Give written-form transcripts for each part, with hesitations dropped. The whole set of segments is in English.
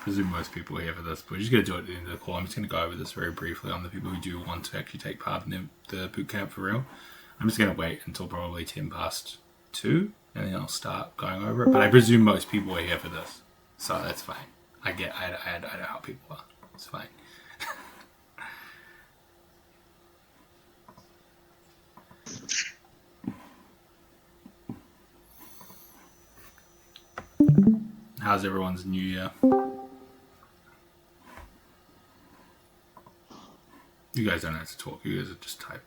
presume most people are here for this, but we're just going to do it at the end of the call. I'm just going to go over this very briefly on the people who do want to actually take part in the bootcamp for real. I'm just going to wait until probably 10 past 2, and then I'll start going over it. But I presume most people are here for this, so that's fine. I know how people are. It's fine. How's everyone's new year? You guys don't have to talk. You guys are just type.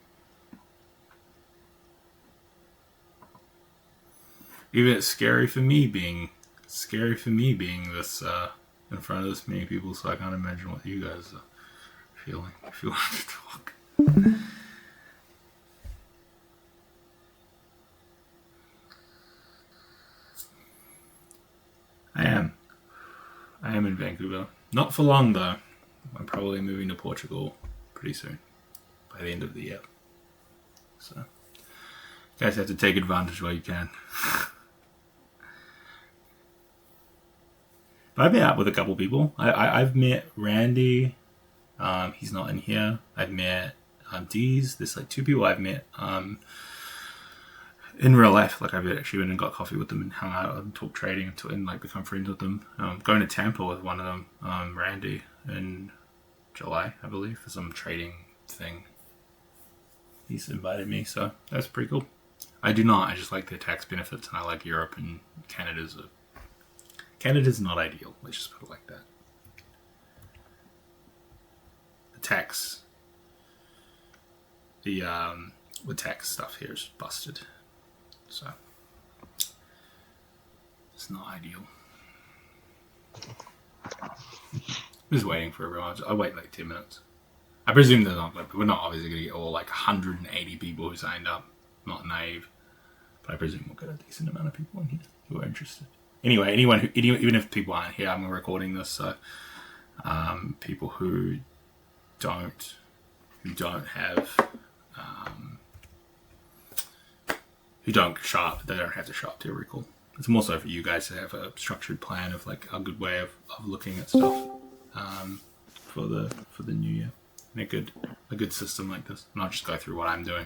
Even it's scary for me being this in front of this many people, so I can't imagine what you guys are feeling if you want to talk. I am in Vancouver. Not for long though. I'm probably moving to Portugal pretty soon, by the end of the year. So, you guys have to take advantage while you can. But I've been out with a couple people. I've met Randy. He's not in here. I've met Deez. There's like 2 people I've met in real life. Like I've actually went and got coffee with them and hung out and talked trading and like become friends with them. Going to Tampa with one of them, Randy, in July, I believe, for some trading thing. He's invited me, so that's pretty cool. I do not. I just like their tax benefits, and I like Europe, and Canada's not ideal. Let's just put it like that. The tax stuff here is busted, so it's not ideal. I'm just waiting for everyone. I'll wait like 10 minutes. I presume they're not. We're not obviously going to get all like 180 people who signed up. I'm not naive, but I presume we'll get a decent amount of people in here who are interested. Anyway, even if people aren't here, I'm recording this, so people who don't show up, they don't have to show up to a recall. It's more so for you guys to have a structured plan of like a good way of looking at stuff for the new year. And a good system like this. And I'll just go through what I'm doing.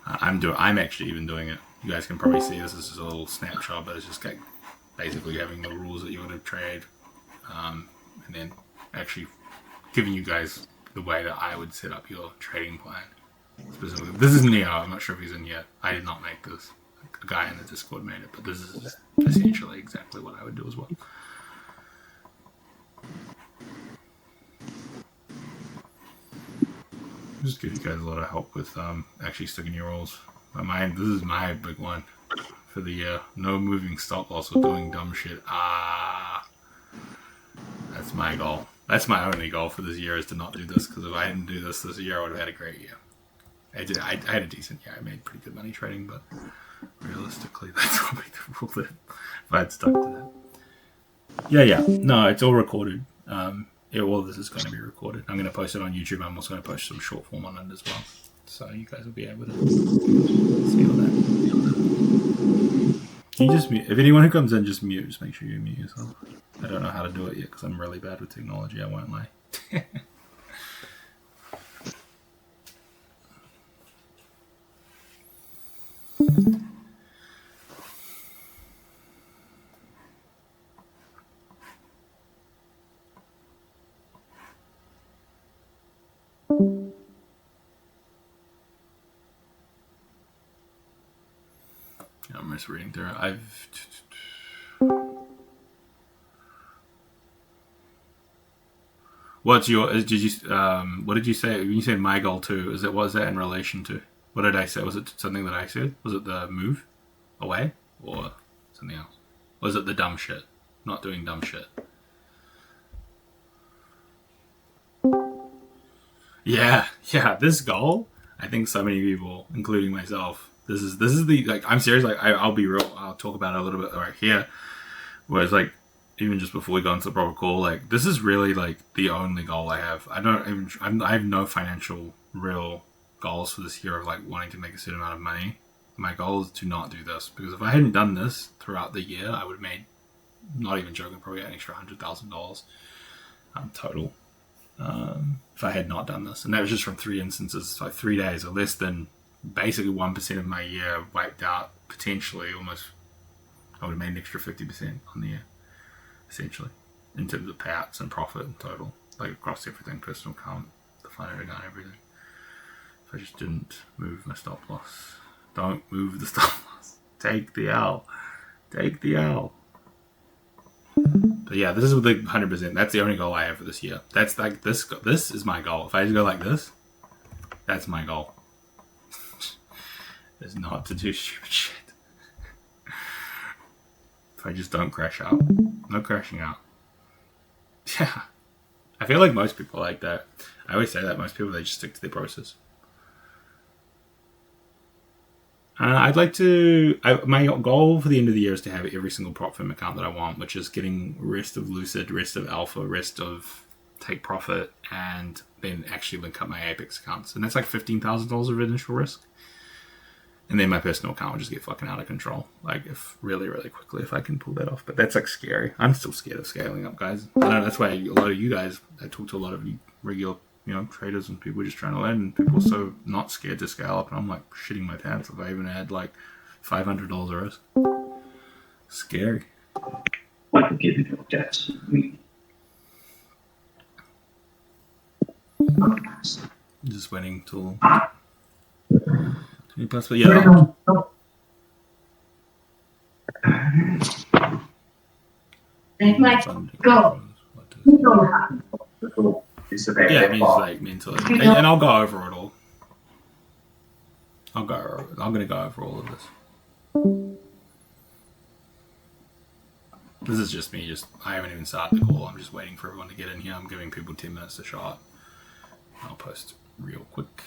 I'm actually even doing it. You guys can probably see this is a little snapshot, but it's just like basically having the rules that you want to trade, and then actually giving you guys the way that I would set up your trading plan. Specifically, this is Neo. I'm not sure if he's in yet. I did not make this. A guy in the Discord made it, but this is essentially exactly what I would do as well. Just give you guys a lot of help with actually sticking your rolls. This is my big one for the year. No moving stop loss or doing dumb shit. That's my goal. That's my only goal for this year, is to not do this, because if I didn't do this year, I would have had a great year. I had a decent year. I made pretty good money trading, but realistically, that's probably the rule that if I had stuck to that. Yeah. No, it's all recorded. All this is going to be recorded. I'm going to post it on YouTube. I'm also going to post some short form on it as well. So you guys will be able to see all that. Can you just mute? If anyone who comes in, just mute. Just make sure you mute yourself. I don't know how to do it yet because I'm really bad with technology. I won't lie. I'm just reading through it. What did you say when you said my goal too? What was that in relation to? What did I say? Was it something that I said? Was it the move away or something else? Was it the dumb shit? Not doing dumb shit. Yeah. This goal, I think so many people, including myself, this is the, like, I'm serious. Like, I'll be real. I'll talk about it a little bit right here. Whereas, like, even just before we go into the proper call, like, this is really like the only goal I have. I have no financial real goals for this year of like wanting to make a certain amount of money. My goal is to not do this, because if I hadn't done this throughout the year, I would have made not even joking, probably an extra $100,000 total. If I had not done this, and that was just from 3 instances, so 3 days or less than basically 1% of my year wiped out, potentially almost. I would have made an extra 50% on the year, essentially, in terms of payouts and profit in total, like across everything, personal account, the finance account, everything. If I just didn't move my stop loss. Don't move the stop loss. Take the L. Take the L. But yeah, this is with the 100%. That's the only goal I have for this year. That's like this. This is my goal. If I just go like this, that's my goal. Is not to do stupid shit. If I just don't crash out, no crashing out. Yeah, I feel like most people are like that. I always say that most people, they just stick to their process. I'd like to. My goal for the end of the year is to have every single prop firm account that I want, which is getting rest of Lucid, rest of Alpha, rest of Take Profit, and then actually link up my Apex accounts. And that's like $15,000 of initial risk. And then my personal account will just get fucking out of control. Like, if really, really quickly, if I can pull that off. But that's like scary. I'm still scared of scaling up, guys. I know that's why a lot of you guys, I talk to a lot of you regular, traders and people just trying to learn, and people are so not scared to scale up, and I'm like shitting my pants if I even had like $500 of risk. Scary. I could give you that. Just waiting till 20 plus, but yeah. They might go. Yeah, it means like mentally, and I'll go over it all. I'm gonna go over all of this. This is just me. I haven't even started the call. I'm just waiting for everyone to get in here. I'm giving people 10 minutes to shot. I'll post real quick.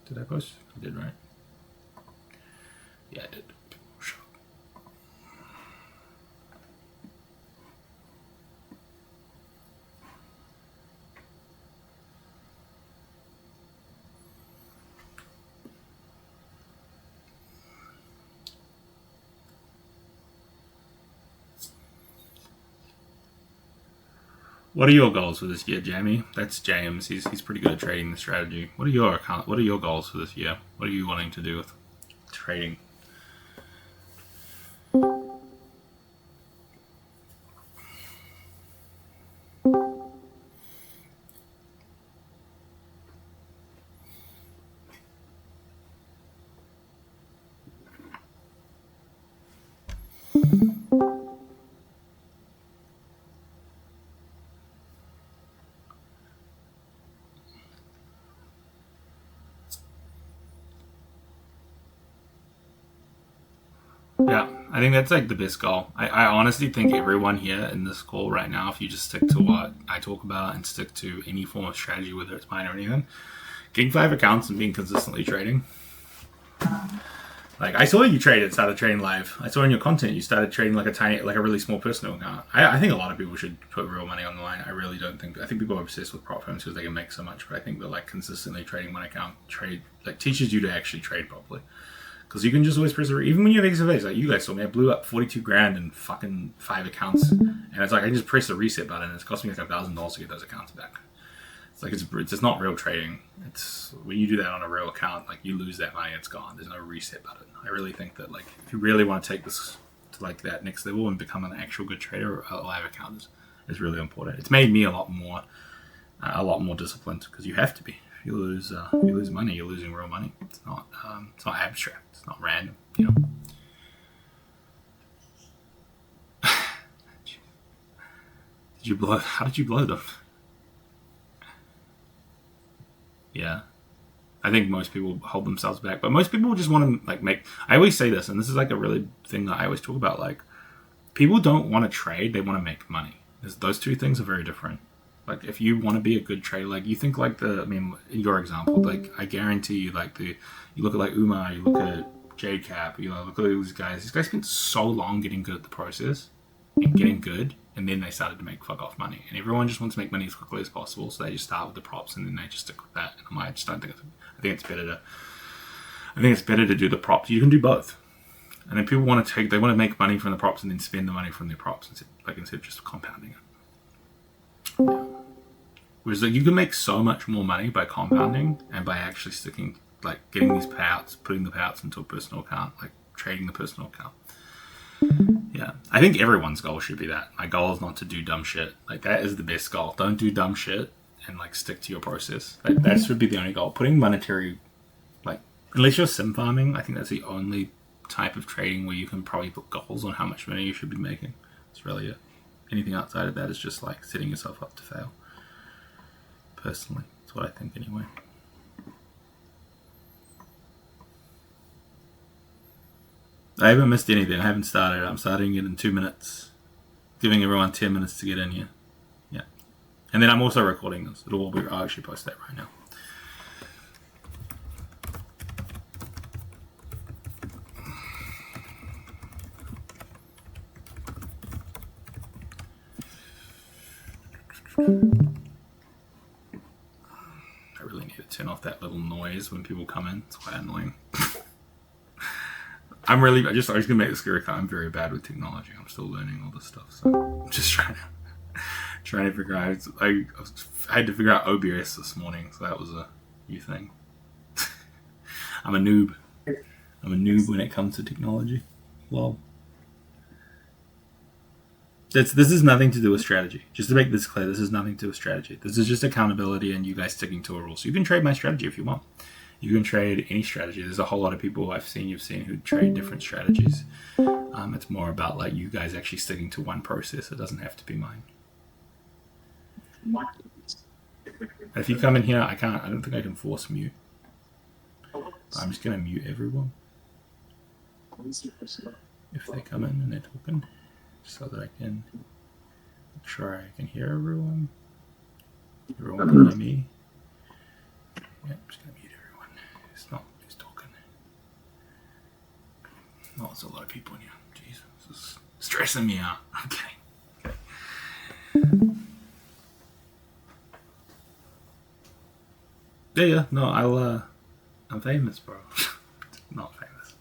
Did I post? I did, right? Yeah, I did. What are your goals for this year, Jamie? That's James. He's pretty good at trading the strategy. What are your goals for this year? What are you wanting to do with trading? Yeah, I think that's like the best goal. I honestly think everyone here in this call right now, if you just stick to what I talk about and stick to any form of strategy, whether it's mine or anything, getting 5 accounts and being consistently trading. Like, I saw you started trading live. I saw in your content you started trading like a really small personal account. I think a lot of people should put real money on the line. I think people are obsessed with prop firms because they can make so much, but I think that like consistently trading one account teaches you to actually trade properly. Because you can just always press a, even when you have XFAs, like you guys saw me, I blew up 42 grand in fucking 5 accounts. And it's like, I just press the reset button and it's cost me like $1,000 to get those accounts back. It's like, it's not real trading. It's when you do that on a real account, like you lose that money, it's gone. There's no reset button. I really think that like, if you really want to take this to like that next level and become an actual good trader, a live account is really important. It's made me a lot more disciplined because you have to be. If you lose money, you're losing real money. It's not abstract. It's not random, How did you blow them? Yeah. I think most people hold themselves back, but most people just want to like I always say this, and this is like a really thing that I always talk about, like people don't want to trade, they want to make money. Those two things are very different. Like, if you want to be a good trader, like, you think like in your example, like, I guarantee you, like, you look at, like, Umar, you look at JCap, look at these guys. These guys spent so long getting good at the process and getting good, and then they started to make fuck off money. And everyone just wants to make money as quickly as possible, so they just start with the props, and then they just stick with that. And I think it's better to do the props. You can do both. And then people want to make money from the props and then spend the money from their props instead of just compounding it. Yeah. Whereas like, you can make so much more money by compounding and by actually sticking, like getting these payouts, putting the payouts into a personal account, like trading the personal account. Yeah, I think everyone's goal should be that. My goal is not to do dumb shit. Like that is the best goal. Don't do dumb shit and like stick to your process. Like, that should be the only goal. Putting monetary, like unless you're sim farming, I think that's the only type of trading where you can probably put goals on how much money you should be making. That's really it. Anything outside of that is just like setting yourself up to fail. Personally, that's what I think anyway. I haven't missed anything. I haven't started. I'm starting it in 2 minutes. Giving everyone 10 minutes to get in here. Yeah. And then I'm also recording this. I'll actually post that right now. I really need to turn off that little noise when people come in. It's quite annoying. I was gonna make this clear. I'm very bad with technology. I'm still learning all this stuff, so I'm just trying to figure out. I had to figure out OBS this morning, so that was a new thing. I'm a noob. I'm a noob when it comes to technology. Lol. This is nothing to do with strategy. Just to make this clear, this is nothing to do with strategy. This is just accountability and you guys sticking to a rule. So you can trade my strategy if you want. You can trade any strategy. There's a whole lot of people you've seen who trade different strategies. It's more about like you guys actually sticking to one process. It doesn't have to be mine. If you come in here, I don't think I can force mute. I'm just gonna mute everyone if they come in and they're talking, so that I can make sure I can hear everyone. Everyone can hear me. Yeah, I'm just gonna mute everyone. It's not who's talking. Oh, there's a lot of people in here. Jeez, this is stressing me out. Okay. Yeah. No, I'm famous, bro. Not famous.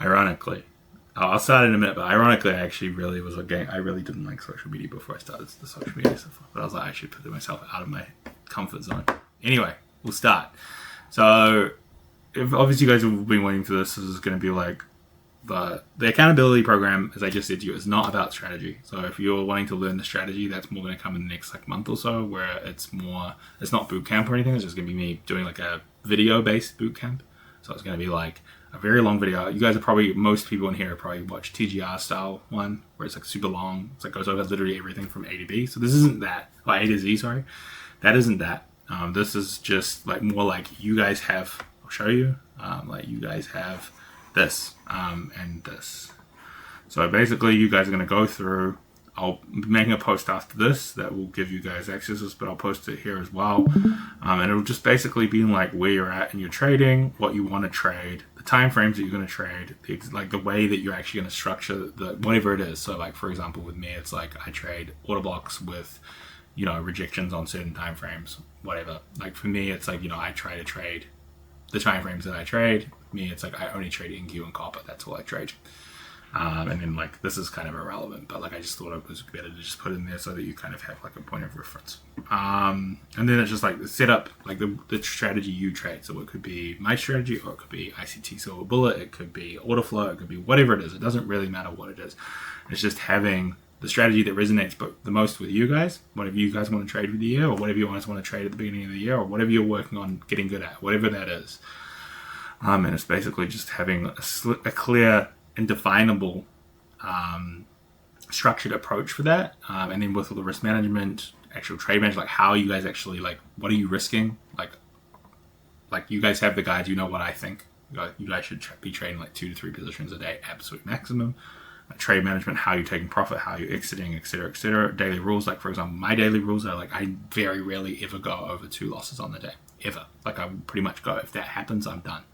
Ironically, I'll start in a minute. But ironically, I actually really was I really didn't like social media before I started the social media stuff. But I was like, I should put myself out of my comfort zone. Anyway, we'll start. So, if obviously you guys have been waiting for this is going to be like the accountability program, as I just said to you, is not about strategy. So if you're wanting to learn the strategy, that's more going to come in the next like month or so, where it's not bootcamp or anything. It's just going to be me doing like a video-based bootcamp. So it's going to be like a very long video. You guys are probably, most people in here probably watch TGR style one, where it's like super long. It's like goes over literally everything from A to B. So this isn't that, or A to Z, sorry. That isn't that. This is just like more like you guys have, I'll show you, like you guys have this and this. So basically you guys are going to go through, I'll be making a post after this that will give you guys access, but I'll post it here as well. And it'll just basically be like where you're at in your trading, what you want to trade, the time frames that you're going to trade, like the way that you're actually going to structure whatever it is. So like, for example, with me, it's like I trade order blocks with, rejections on certain time frames, whatever. Like for me, it's like, I try to trade the time frames that I trade. Me, it's like I only trade NQ and copper. That's all I trade. And then like this is kind of irrelevant, but like I just thought it was better to just put in there so that you kind of have like a point of reference. And then it's just like the setup, like the strategy you trade. So it could be my strategy, or it could be ICT Silver Bullet, it could be order flow, it could be whatever it is. It doesn't really matter what it is. It's just having the strategy that resonates the most with you guys, whatever you guys want to trade for the year, or whatever you guys want to trade at the beginning of the year, or whatever you're working on getting good at, whatever that is. And it's basically just having a clear and definable structured approach for that. And then with all the risk management, actual trade management, like how you guys actually, like, what are you risking? Like you guys have the guides, what I think. You guys should be trading like 2 to 3 positions a day, absolute maximum. Trade management, how you're taking profit, how you're exiting, etc., etc. Daily rules, like for example, my daily rules are like I very rarely ever go over 2 losses on the day, ever. Like I pretty much go, if that happens, I'm done.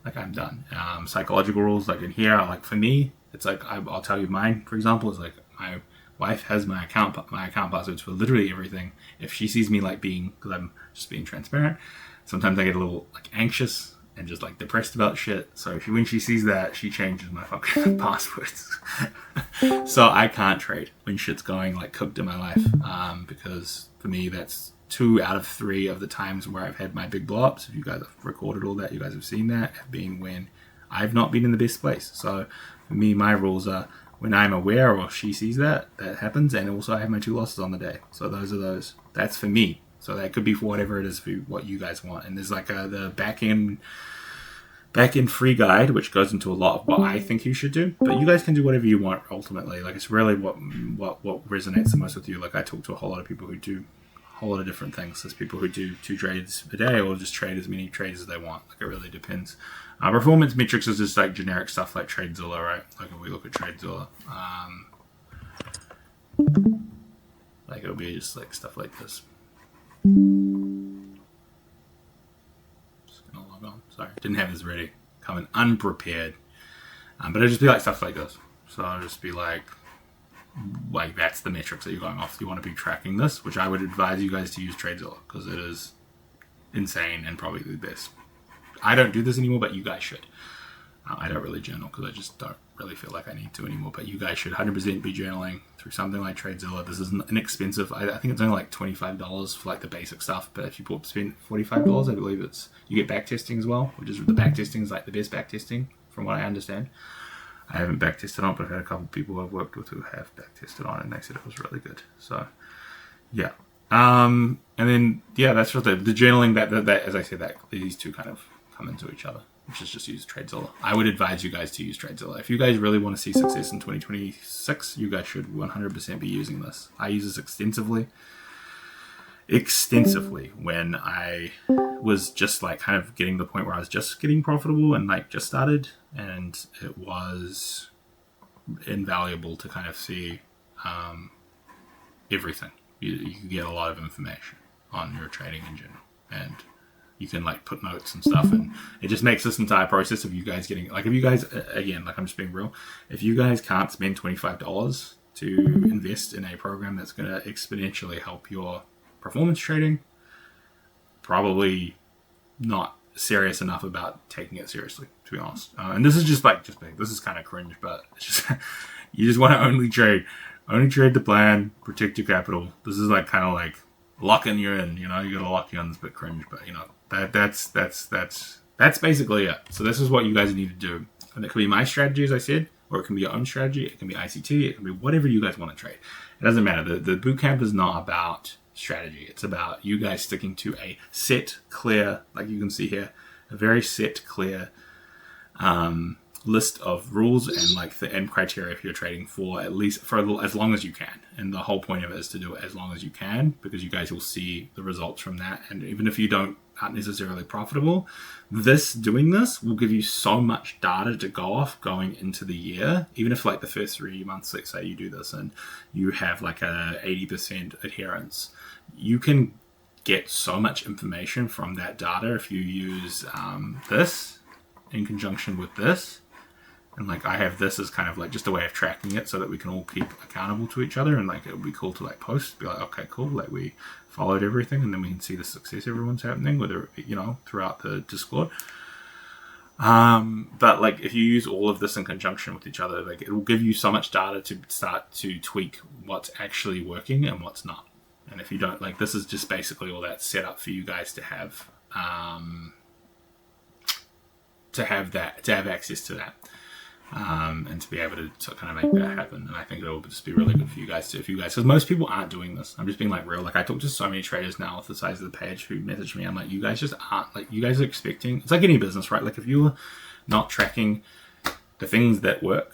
Like I'm done. Psychological rules, like in here, like for me, it's like I'll tell you mine. For example, is like my wife has my account passwords for literally everything. If she sees me like because I'm just being transparent, sometimes I get a little like anxious and just like depressed about shit. So when she sees that, she changes my fucking passwords. So I can't trade when shit's going like cooked in my life, because for me that's 2 out of 3 of the times where I've had my big blow-ups. If you guys have recorded all that, you guys have seen that, have been when I've not been in the best place. So for me, my rules are when I'm aware or she sees that happens, and also I have my 2 losses on the day. So those. That's for me. So that could be for whatever it is for what you guys want. And there's like the back end free guide, which goes into a lot of what I think you should do. But you guys can do whatever you want ultimately. Like it's really what resonates the most with you. Like I talk to a whole lot of people who do a whole lot of different things. There's people who do 2 trades a day or just trade as many trades as they want. Like it really depends. Performance metrics is just like generic stuff like TradeZilla, right? Like if we look at TradeZilla, like it'll be just like stuff like this. Just gonna log on. Sorry, didn't have this ready. Coming unprepared. But it'll just be like stuff like this. So it'll just be like that's the metrics that you're going off. You want to be tracking this, which I would advise you guys to use TradeZilla because it is insane and probably the best. I don't do this anymore, but you guys should. I don't really journal because I just don't really feel like I need to anymore. But you guys should 100% be journaling through something like TradeZilla. This isn't inexpensive. I think it's only like $25 for like the basic stuff. But if you spend $45, I believe you get back testing as well, which is the back testing is like the best back testing from what I understand. I haven't back tested on it, but I've had a couple of people I've worked with who have back tested on it, and they said it was really good. So yeah. And then that's what the journaling that as I said, that these 2 kind of come into each other, which is just use TradeZilla. I would advise you guys to use TradeZilla. If you guys really want to see success in 2026, you guys should 100% be using this. I use this extensively when I was just like kind of getting to the point where I was just getting profitable and like just started, and it was invaluable to kind of see everything. You can get a lot of information on your trading in general, and you can like put notes and stuff, and it just makes this entire process of you guys getting like, if you guys, again, like I'm just being real, if you guys can't spend $25 to invest in a program that's going to exponentially help your performance trading, probably not serious enough about taking it seriously, to be honest. And this is just this is kind of cringe, but it's just you just want to only trade the plan, protect your capital. This is like kind of like locking you in, you gotta lock you in. It's a bit cringe, but that's basically it. So this is what you guys need to do, and it can be my strategy, as I said, or it can be your own strategy. It can be ICT. It can be whatever you guys want to trade. It doesn't matter. The bootcamp is not about strategy. It's about you guys sticking to a set, clear, like you can see here, a very set, clear list of rules and like the end criteria if you're trading for as long as you can. And the whole point of it is to do it as long as you can, because you guys will see the results from that. And even if you aren't necessarily profitable, doing this will give you so much data to go off going into the year. Even if like the first 3 months, let's say you do this and you have like a 80% adherence, you can get so much information from that data if you use this in conjunction with this. And like I have this as kind of like just a way of tracking it so that we can all keep accountable to each other, and like it would be cool to like post, be like, okay, cool, like we followed everything, and then we can see the success everyone's having, whether throughout the Discord. But like if you use all of this in conjunction with each other, like it will give you so much data to start to tweak what's actually working and what's not. And if you don't, like, this is just basically all that set up for you guys to have access to that. And to be able to kind of make that happen. And I think it'll just be really good for you guys too. Because most people aren't doing this. I'm just being like real. Like I talk to so many traders now with the size of the page who message me. I'm like, you guys just aren't, like, you guys are expecting, it's like any business, right? Like if you're not tracking the things that work,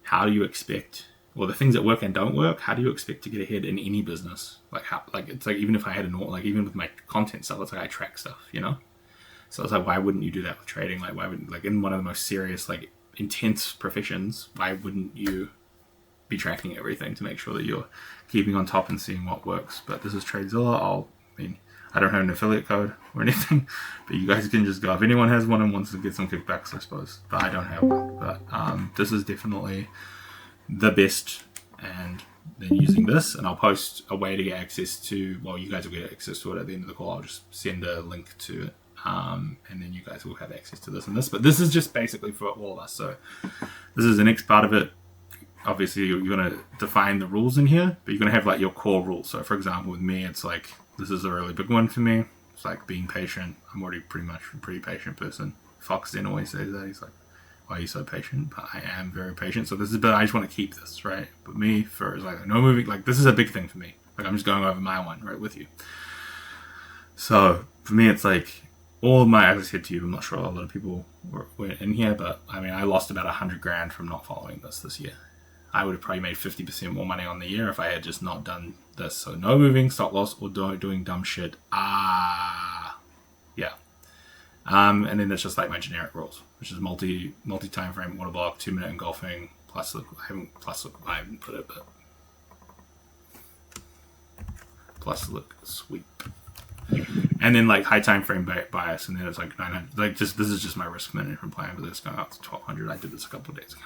how do you expect, or the things that work and don't work, how do you expect to get ahead in any business? Like how, like it's like, even if I had even with my content stuff, it's like I track stuff, So it's like, why wouldn't you do that with trading? Like why wouldn't, like in one of the most serious, like intense professions, why wouldn't you be tracking everything to make sure that you're keeping on top and seeing what works? But this is TradeZilla. I don't have an affiliate code or anything, but you guys can just go. If anyone has one and wants to get some kickbacks, I suppose, but I don't have one. But this is definitely the best. And then using this, and I'll post a way to get access to, well, you guys will get access to it at the end of the call. I'll just send a link to it and then you guys will have access to this and this. But this is just basically for all of us. So this is the next part of it. Obviously, you're going to define the rules in here, but you're going to have like your core rules. So for example, with me, it's like, this is a really big one for me. It's like being patient. I'm already pretty much a pretty patient person. Fox then always says that. He's like, why are you so patient? But I am very patient. So this is, but I just want to keep this, right? But me, for like no moving, like this is a big thing for me. Like I'm just going over my one right with you. So for me, it's like all of my, as I said to you, I'm not sure a lot of people were in here, but I mean, I lost about 100 grand from not following this year. I would have probably made 50% more money on the year if I had just not done this. So no moving, stop loss, or doing dumb shit. Yeah. And then there's just like my generic rules, which is multi time frame, water block, 2 minute engulfing, plus look. I haven't put it, but plus look sweep. And then like high time frame bias, and then it's like 900. Like just this is just my risk management plan, but it's going up to 1200. I did this a couple of days ago.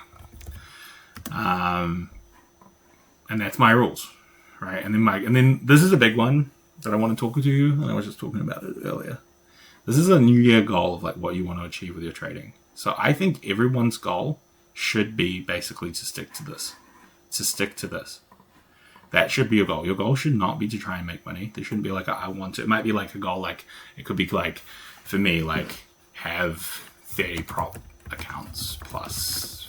And that's my rules, right? And then this is a big one that I want to talk to you, and I was just talking about it earlier. This is a new year goal of like what you want to achieve with your trading. So I think everyone's goal should be basically to stick to this. That should be your goal. Your goal should not be to try and make money. There shouldn't be like I want to. It might be like a goal, like it could be like for me, like have 30 prop accounts plus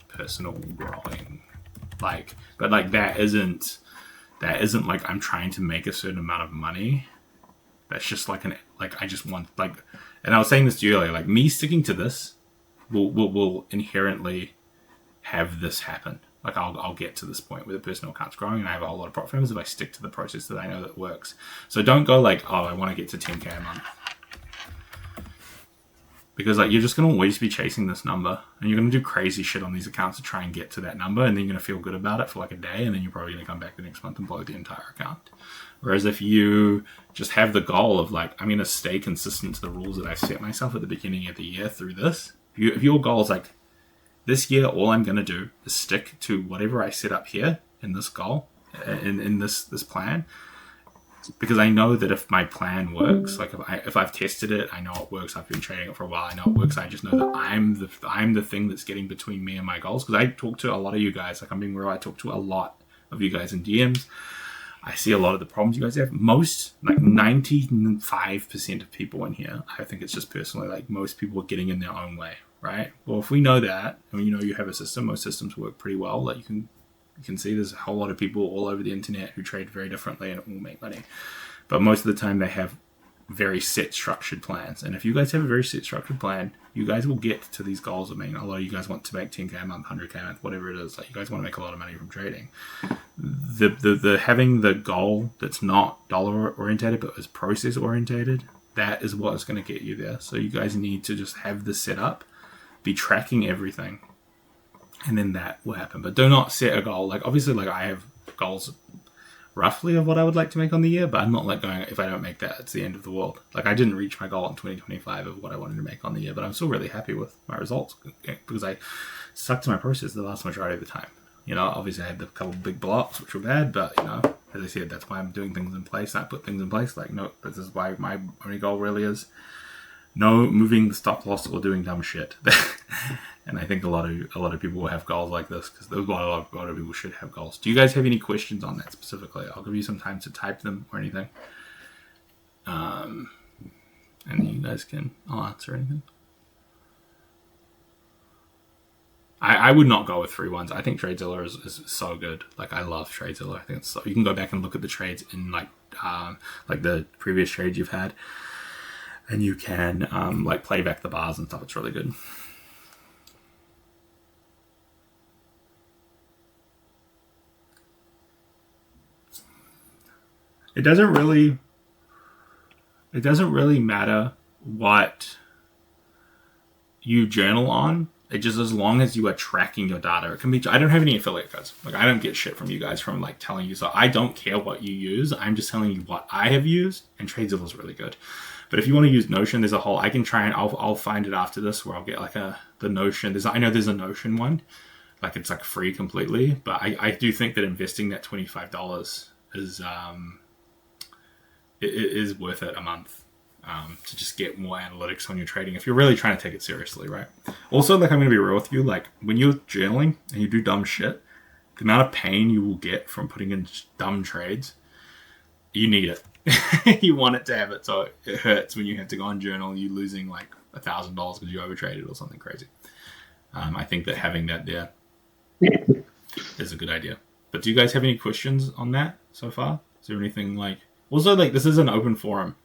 personal growing, like, but like that isn't like I'm trying to make a certain amount of money. That's just like I just want like, and I was saying this to you earlier, like me sticking to this will inherently have this happen. Like I'll get to this point where the personal account's growing and I have a whole lot of profit firms if I stick to the process that I know that works. So don't go like, oh, I want to get to 10K a month. Because like you're just going to always be chasing this number and you're going to do crazy shit on these accounts to try and get to that number, and then you're going to feel good about it for like a day, and then you're probably going to come back the next month and blow the entire account. Whereas if you just have the goal of like, I'm going to stay consistent to the rules that I set myself at the beginning of the year through this, if your goal is like, this year all I'm going to do is stick to whatever I set up here in this goal, in this plan, because I know that if my plan works, like if I've tested it, I know it works. I've been trading it for a while. I know it works. I just know that I'm the thing that's getting between me and my goals. Because I talk to a lot of you guys. Like I'm being real. I talk to a lot of you guys in DMs. I see a lot of the problems you guys have. Most, like 95% of people in here, I think it's just personally like most people are getting in their own way, right? Well, if we know that, and you know you have a system, most systems work pretty well. Like you can see there's a whole lot of people all over the internet who trade very differently and it will make money. But most of the time they have very set structured plans. And if you guys have a very set structured plan, you guys will get to these goals. I mean, a lot of you guys want to make 10K a month, 100K a month, whatever it is. Like you guys want to make a lot of money from trading. The having the goal that's not dollar orientated but is process orientated, that is what is going to get you there. So you guys need to just have this set up, be tracking everything, and then that will happen. But do not set a goal. Like obviously, like I have goals roughly of what I would like to make on the year, but I'm not like going, if I don't make that, it's the end of the world. Like I didn't reach my goal in 2025 of what I wanted to make on the year, but I'm still really happy with my results because I stuck to my process the vast majority of the time. You know, obviously I had a couple of big blocks which were bad, but you know, as I said, that's why I'm doing things in place. I put things in place like, no, this is why my only goal really is no moving stop loss or doing dumb shit. And I think a lot of people will have goals like this because a lot of people should have goals. Do you guys have any questions on that specifically? I'll give you some time to type them or anything. And you guys I'll answer anything. I would not go with 3-1s. I think TradeZilla is so good. Like I love TradeZilla. I think it's so, you can go back and look at the trades in like the previous trades you've had, and you can like play back the bars and stuff. It's really good. It doesn't really matter what you journal on. It just, as long as you are tracking your data, it can be. I don't have any affiliate codes. Like I don't get shit from you guys from like telling you. So I don't care what you use. I'm just telling you what I have used, and TradeZilla is really good. But if you want to use Notion, there's a whole. I can try and I'll find it after this where I'll get like the Notion. I know there's a Notion one, like it's like free completely. But I do think that investing that $25 is. It is worth it a month. to just get more analytics on your trading if you're really trying to take it seriously, right? Also, like, I'm going to be real with you, like, when you're journaling and you do dumb shit, the amount of pain you will get from putting in dumb trades, you need it. You want it to have it, so it hurts when you have to go on journal, you losing like $1,000 because you overtraded or something crazy. I think that having that there is a good idea. But do you guys have any questions on that so far? Is there anything like... Also, like, this is an open forum.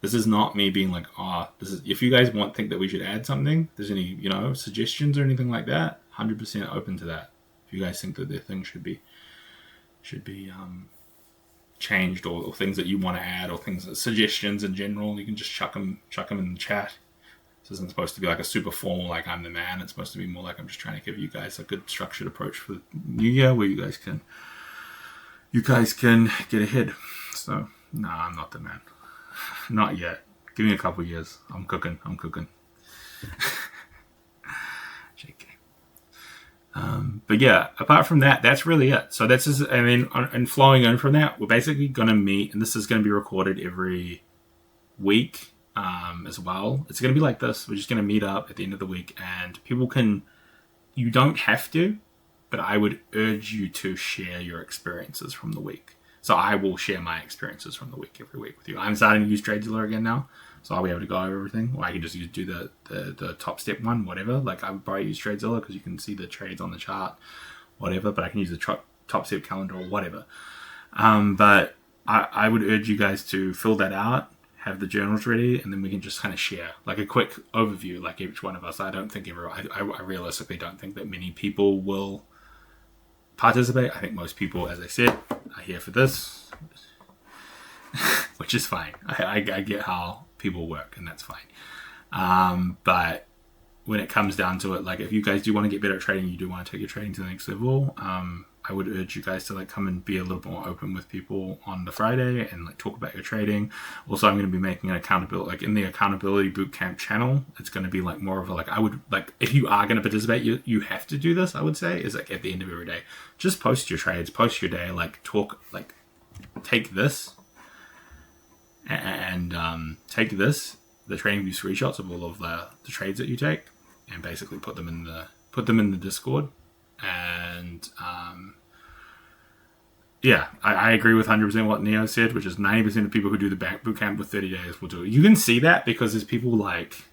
This is not me being like, this is... If you guys think that we should add something, if there's any, suggestions or anything like that, 100% open to that. If you guys think that the thing should be changed, or things that you want to add, or suggestions in general, you can just chuck them in the chat. This isn't supposed to be like a super formal, like I'm the man. It's supposed to be more like I'm just trying to give you guys a good structured approach for the new year where you guys can get ahead. So, nah, I'm not the man. Not yet. Give me a couple years. I'm cooking. JK. But yeah, apart from that, that's really it. So that's just, and flowing in from that, we're basically going to meet, and this is going to be recorded every week. As well, it's going to be like this. We're just going to meet up at the end of the week, and you don't have to, but I would urge you to share your experiences from the week. So I will share my experiences from the week every week with you. I'm starting to use TradeZilla again now, so I'll be able to go over everything, or I can just do the Topstep one, whatever. Like, I would probably use TradeZilla because you can see the trades on the chart, whatever, but I can use the Topstep calendar or whatever. But I would urge you guys to fill that out, have the journals ready, and then we can just kind of share like a quick overview, like each one of us. I don't think I realistically don't think that many people will participate. I think most people, as I said, are here for this, which is fine. I get how people work, and that's fine. But when it comes down to it, like, if you guys do want to get better at trading, you do want to take your trading to the next level, I would urge you guys to like come and be a little more open with people on the Friday and like talk about your trading. Also, I'm going to be making an accountability, like in the accountability bootcamp channel, it's going to be like more of a, like, I would like, if you are going to participate, you have to do this, I would say, is like at the end of every day, just post your trades, post your day, like talk, like take this and take this, the trading view screenshots of all of the trades that you take, and basically put them in the Discord. And yeah, I agree with 100% what Neo said, which is 90% of people who do the bootcamp with 30 days will do it. You can see that because there's people like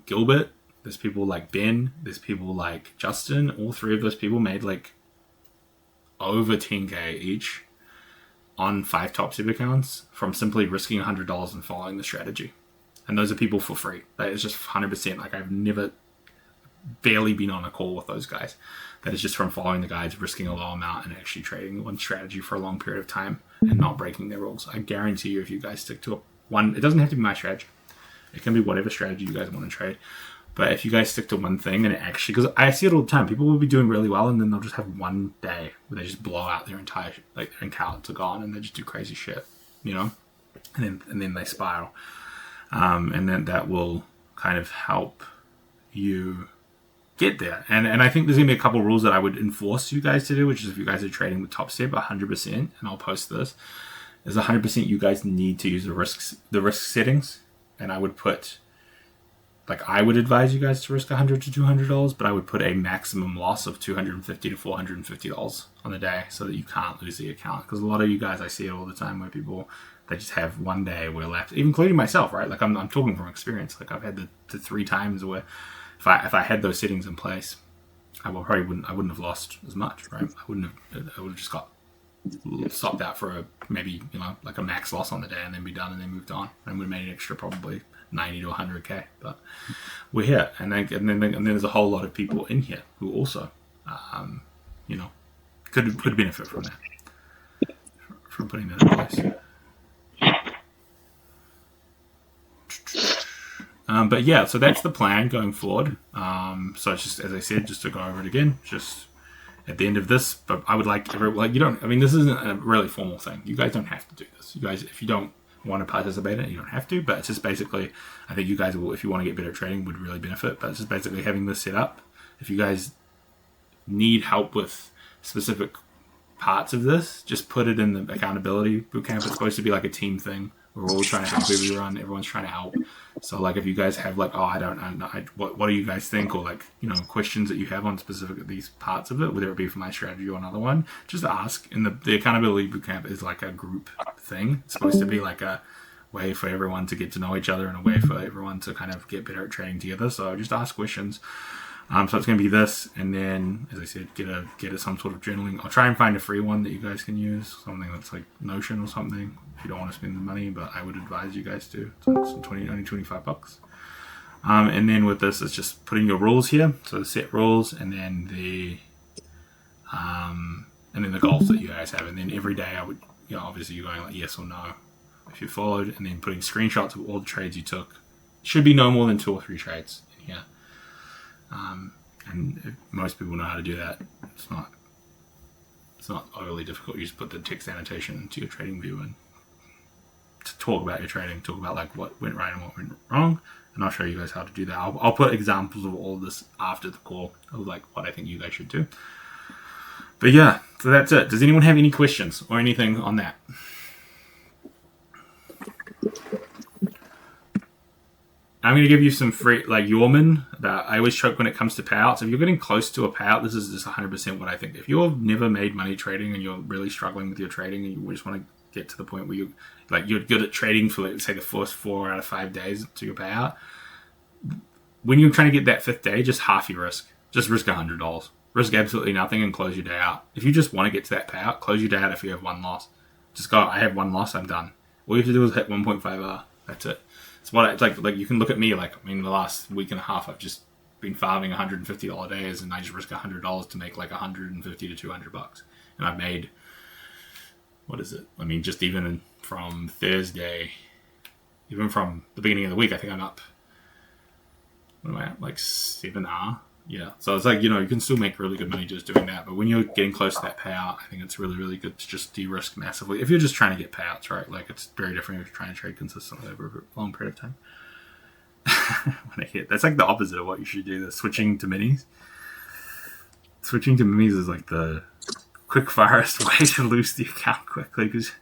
Gilbert, there's people like Ben, there's people like Justin. All three of those people made like over 10K each on 5 Topstep accounts from simply risking $100 and following the strategy. And those are people for free. That is just 100%. Like, I've barely been on a call with those guys. That is just from following the guides, risking a low amount, and actually trading one strategy for a long period of time and not breaking their rules. I guarantee you, if you guys stick to one, it doesn't have to be my strategy. It can be whatever strategy you guys want to trade. But if you guys stick to one thing and it actually, because I see it all the time, people will be doing really well and then they'll just have one day where they just blow out their entire, like, their accounts are gone and they just do crazy shit, and then they spiral. And then that will kind of help you get there. And I think there's going to be a couple of rules that I would enforce you guys to do, which is if you guys are trading with Topstep, 100%, and I'll post this, is 100% you guys need to use the risk settings. And I would put, like, I would advise you guys to risk $100 to $200, but I would put a maximum loss of $250 to $450 on the day so that you can't lose the account. Because a lot of you guys, I see it all the time where people, they just have one day where left, including myself, right? Like, I'm talking from experience. Like, I've had the 3 times where if I had those settings in place, I wouldn't have lost as much, right? I would have just got stopped out for maybe like a max loss on the day and then be done and then moved on, and would have made an extra probably 90 to 100K. But we're here, and then there's a whole lot of people in here who also, could benefit from that, from putting that in place. But yeah, so that's the plan going forward. So it's just, as I said, just to go over it again, just at the end of this, but I would like this isn't a really formal thing. You guys don't have to do this. You guys, if you don't want to participate in it, you don't have to, but it's just basically, I think you guys will, if you want to get better at trading, would really benefit. But it's just basically having this set up. If you guys need help with specific parts of this, just put it in the accountability bootcamp. It's supposed to be like a team thing We're all trying to help everyone. Everyone's trying to help. So like, if you guys have like, oh, I don't know, what do you guys think, or like, you know, questions that you have on specific these parts of it, whether it be for my strategy or another one, just ask. And the accountability bootcamp is like a group thing. It's supposed to be like a way for everyone to get to know each other and a way for everyone to kind of get better at trading together. So just ask questions. So it's going to be this, and then, as I said, get some sort of journaling. I'll try and find a free one that you guys can use, something that's like Notion or something, if you don't want to spend the money, but I would advise you guys to. So it's only $25. And then with this, it's just putting your rules here, so the set rules, and then the goals that you guys have, and then every day I would, you know, obviously you're going like yes or no if you followed, and then putting screenshots of all the trades you took. It should be no more than 2 or 3 trades in here. And if most people know how to do that. It's not overly difficult. You just put the text annotation into your trading view and to talk about your trading, talk about like what went right and what went wrong, and I'll show you guys how to do that. I'll put examples of all of this after the call of like what I think you guys should do. But yeah, so that's it. Does anyone have any questions or anything on that? I'm going to give you some free, like Yorman, that I always choke when it comes to payouts. If you're getting close to a payout, this is just 100% what I think. If you've never made money trading and you're really struggling with your trading and you just want to get to the point where you're good at trading for, let's say, the first 4 out of 5 days to your payout, when you're trying to get that 5th day, just half your risk. Just risk $100. Risk absolutely nothing and close your day out. If you just want to get to that payout, close your day out if you have 1 loss. Just go, I have 1 loss, I'm done. All you have to do is hit 1.5R. That's it. It's what it's like you can look at me, like, I mean, the last week and a half, I've just been farming $150 days, and I just risk $100 to make like $150 to $200. And I've made, what is it? I mean, just even from Thursday, even from the beginning of the week, I think I'm up, what am I at? Like 7R. Yeah. So it's like, you know, you can still make really good money just doing that. But when you're getting close to that payout, I think it's really, really good to just de-risk massively. If you're just trying to get payouts, right? Like, it's very different if you're trying to trade consistently over a long period of time. When I hit, that's like the opposite of what you should do. The switching to minis. Switching to minis is like the quick farthest way to lose the account quickly. Because,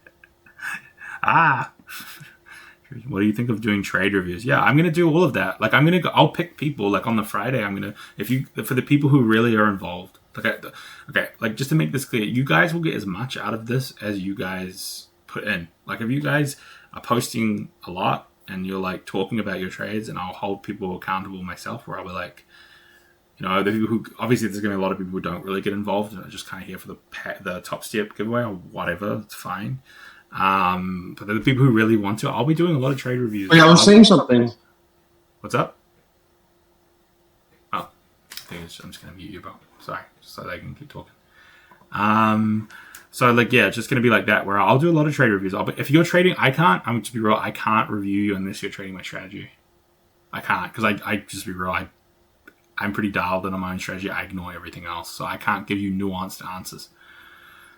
what do you think of doing trade reviews? Yeah, I'm gonna do all of that. Like, I'll pick people. Like on the Friday, for the people who really are involved. Like just to make this clear, you guys will get as much out of this as you guys put in. Like, if you guys are posting a lot and you're like talking about your trades, and I'll hold people accountable myself, where I'll be like, you know, the people who, obviously there's gonna be a lot of people who don't really get involved and are just kind of here for the Topstep giveaway or whatever. It's fine. But the people who really want to, I'll be doing a lot of trade reviews. Wait, I was saying something. What's up? Oh, I'm just gonna mute you, bro. Sorry, so they can keep talking. So like, yeah, it's just gonna be like that, where I'll do a lot of trade reviews. If you're trading, I'm going to be real. I can't review you unless you're trading my strategy. I can't, because I just be real. I'm pretty dialed in on my own strategy. I ignore everything else, so I can't give you nuanced answers.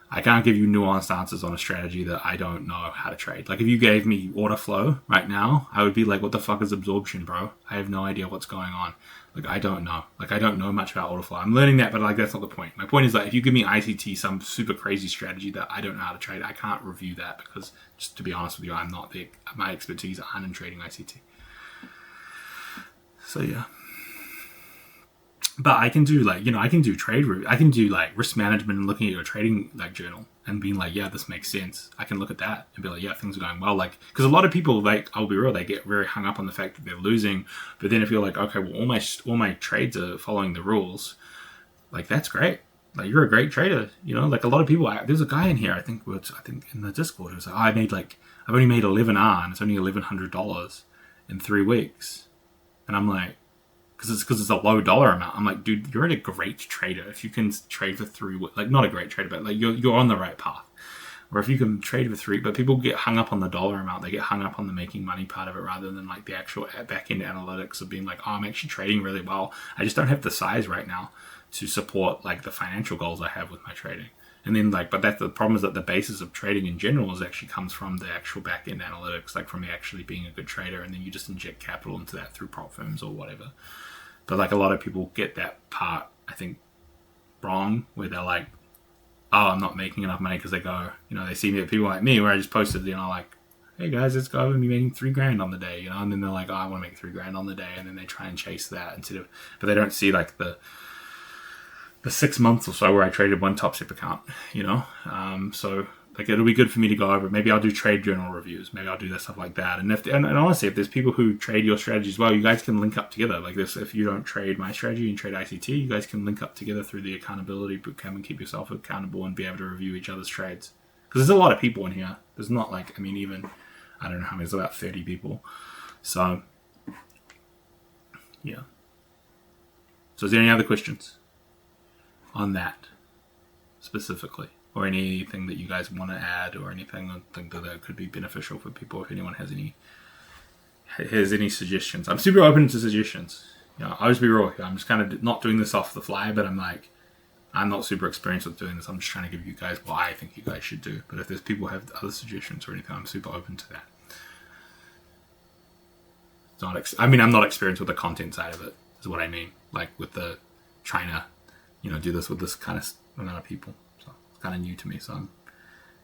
I can't give you nuanced answers on a strategy that I don't know how to trade. Like, if you gave me order flow right now, I would be like, what the fuck is absorption, bro? I have no idea what's going on. Like, I don't know. Like, I don't know much about order flow. I'm learning that, but like, that's not the point. My point is that if you give me ICT, some super crazy strategy that I don't know how to trade, I can't review that, because, just to be honest with you, my expertise aren't in trading ICT. So yeah. But I can do I can do trade route. I can do like risk management and looking at your trading like journal and being like, yeah, this makes sense. I can look at that and be like, yeah, things are going well. Like, because a lot of people, like, I'll be real, they get very hung up on the fact that they're losing. But then if you're like, okay, well, all my trades are following the rules, like, that's great. Like, you're a great trader, you know. Like, a lot of people. There's a guy in here, I think in the Discord, who was like, I've only made 11R and it's only $1,100 in 3 weeks, and I'm like, because it's a low dollar amount. I'm like, dude, you're a great trader if you can trade for 3 weeks. Like, not a great trader, but like you're on the right path. Or if you can trade for 3, but people get hung up on the dollar amount. They get hung up on the making money part of it rather than like the actual back end analytics of being like, oh, I'm actually trading really well. I just don't have the size right now to support like the financial goals I have with my trading. And then like, but that's the problem, is that the basis of trading in general is actually comes from the actual back end analytics, like from me actually being a good trader, and then you just inject capital into that through prop firms or whatever. But like, a lot of people get that part, I think, wrong, where they're like, oh, I'm not making enough money, because they go, you know, they see me, people like me, where I just posted, you know, like, hey guys, let's go over and be making $3,000 on the day, you know, and then they're like, oh, I want to make $3,000 on the day, and then they try and chase that instead of, but they don't see like the 6 months or so where I traded one Topstep account, you know, so like it'll be good for me to go over. Maybe I'll do trade journal reviews. Maybe I'll do that stuff like that. And and honestly, if there's people who trade your strategy as well, you guys can link up together like this. If you don't trade my strategy and trade ICT, you guys can link up together through the accountability bootcamp and keep yourself accountable and be able to review each other's trades. Because there's a lot of people in here. There's not like, I mean, even, I don't know how many, there's about 30 people. So, yeah. So is there any other questions on that specifically? Or anything that you guys want to add, or anything that think that could be beneficial for people? If anyone has any suggestions, I'm super open to suggestions. You know, I'll just be real here. I'm just kind of not doing this off the fly, but I'm not super experienced with doing this. I'm just trying to give you guys what I think you guys should do. But if there's people who have other suggestions or anything, I'm super open to that. I'm not experienced with the content side of it, is what I mean. Like with the trying to, you know, do this with this kind of amount of people. Kind of new to me, so I'm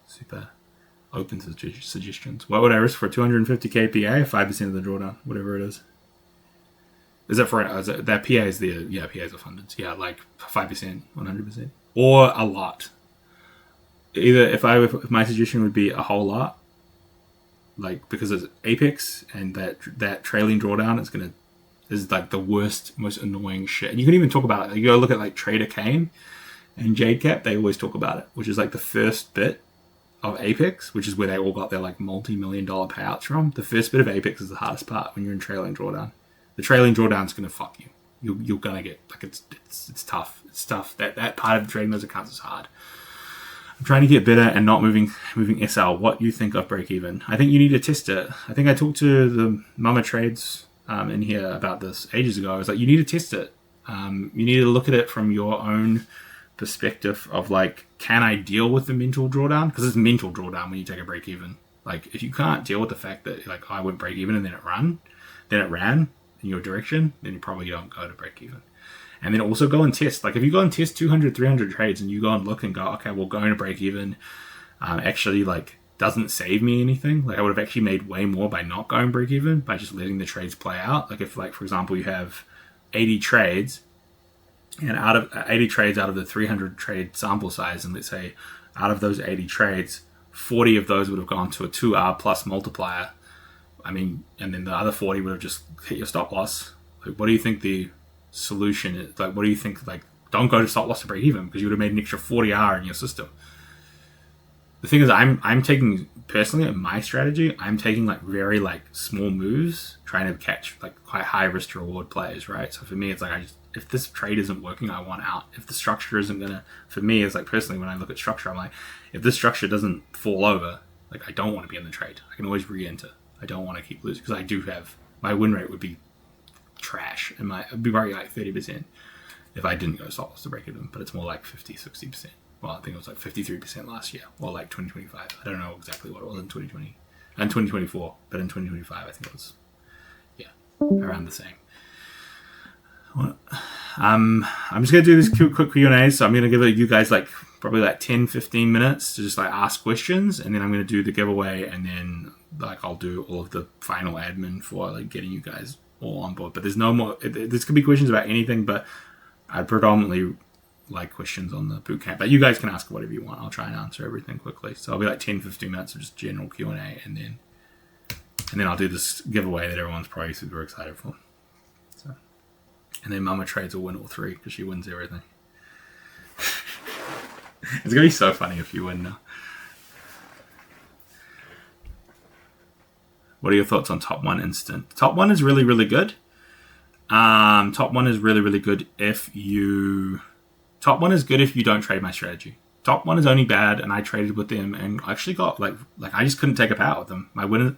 super open to suggestions. What would I risk for 250k PA? 5% of the drawdown, whatever it is. Is that for that PA is the PAs are funded? Yeah, like 5%, 100%, or a lot. Either if my suggestion would be a whole lot, like because it's Apex and that trailing drawdown is like the worst, most annoying shit. And you can even talk about it. You go look at like Trader Kane and JadeCap, they always talk about it, which is like the first bit of Apex, which is where they all got their like multi-million-dollar payouts from. The first bit of Apex is the hardest part when you're in trailing drawdown. The trailing drawdown is going to fuck you. You're going to get, like, it's tough. It's tough. That part of trading those accounts is hard. I'm trying to get better and not moving SL. What you think of break even? I think you need to test it. I think I talked to the Mama Trades in here about this ages ago. I was like, you need to test it. You need to look at it from your own perspective of like, can I deal with the mental drawdown? Because it's mental drawdown when you take a break even. Like if you can't deal with the fact that like I went break even and then it ran in your direction, then you probably don't go to break even. And then also go and test. Like if you go and test 200, 300 trades and you go and look and go, okay, well going to break even actually like doesn't save me anything. Like I would have actually made way more by not going break even, by just letting the trades play out. Like if like, for example, you have 80 trades, and out of 80 trades out of the 300 trade sample size, and let's say out of those 80 trades, 40 of those would have gone to a 2R plus multiplier. I mean, and then the other 40 would have just hit your stop loss. Like, what do you think the solution is? Like, what do you think? Like, don't go to stop loss to break even because you would have made an extra 40R in your system. The thing is, I'm taking personally in my strategy, I'm taking like very like small moves, trying to catch like quite high risk to reward plays, right? So for me, it's like if this trade isn't working, I want out. If the structure isn't gonna, for me, it's like personally when I look at structure, I'm like, if this structure doesn't fall over, like I don't want to be in the trade. I can always re-enter. I don't want to keep losing because I do have my win rate would be trash, and it'd be probably like 30% if I didn't go stop loss to break even, but it's more like 50-60%. Well, I think it was like 53% last year, or like 2025. I don't know exactly what it was in 2020 and 2024, but in 2025, I think it was, around the same. I'm just going to do this quick Q&A, so I'm going to give you guys like probably like 10-15 minutes to just like ask questions, and then I'm going to do the giveaway, and then like I'll do all of the final admin for like getting you guys all on board. But there's no more, this could be questions about anything, but I'd predominantly like questions on the bootcamp, but you guys can ask whatever you want. I'll try and answer everything quickly. So I'll be like 10-15 minutes of just general Q&A, and then I'll do this giveaway that everyone's probably super excited for. So, and then Mama Trades will win all three because she wins everything. It's gonna be so funny if you win now. What are your thoughts on Top 1 Instant? Top 1 is really, really good. Top 1 is really, really good if you... Top 1 is good if you don't trade my strategy. Top 1 is only bad, and I traded with them and actually got like I just couldn't take a payout with them. My winners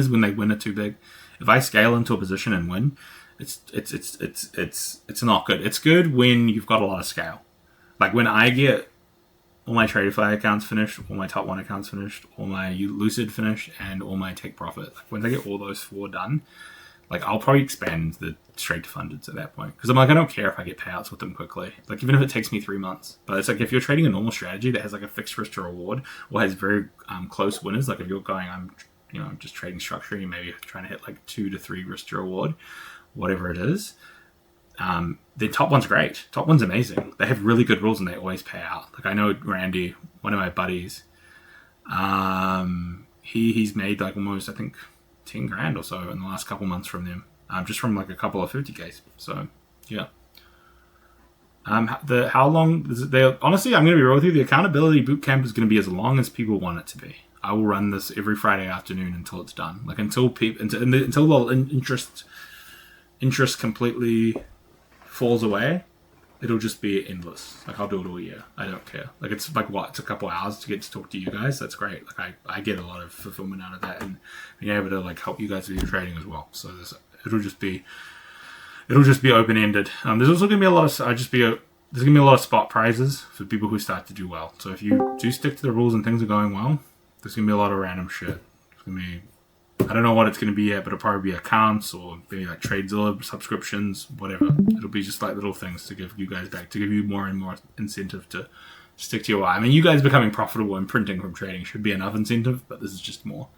when they win are too big. If I scale into a position and win, it's not good. It's good when you've got a lot of scale. Like when I get all my Tradify accounts finished, all my Top 1 accounts finished, all my Lucid finished, and all my Take Profit. Like when I get all those 4 done, like I'll probably expand the straight to fundeds at that point, because I'm like, I don't care if I get payouts with them quickly, like even if it takes me 3 months. But it's like if you're trading a normal strategy that has like a fixed risk to reward or has very close winners, like if you're going, I'm just trading structure, you maybe trying to hit like 2 to 3 risk to reward, whatever it is. The top one's great. Top one's amazing. They have really good rules and they always pay out. Like I know Randy, one of my buddies, he's made like almost, I think, 10 grand or so in the last couple months from them, just from like a couple of 50Ks. So yeah. How long is it? Honestly, I'm going to be real with you. The accountability bootcamp is going to be as long as people want it to be. I will run this every Friday afternoon until it's done. Like until the interest completely falls away, it'll just be endless. Like I'll do it all year. I don't care. Like it's like it's a couple hours to get to talk to you guys. That's great. Like I get a lot of fulfillment out of that and being able to like help you guys with your trading as well. So it'll just be open ended. There's also gonna be a lot of there's gonna be a lot of spot prizes for people who start to do well. So if you do stick to the rules and things are going well, there's gonna be a lot of random shit. It's gonna be, I don't know what it's gonna be yet, but it'll probably be accounts or maybe like TradeZilla subscriptions, whatever. It'll be just like little things to give you guys back, to give you more and more incentive to stick to your why. I mean, you guys becoming profitable and printing from trading should be enough incentive, but this is just more.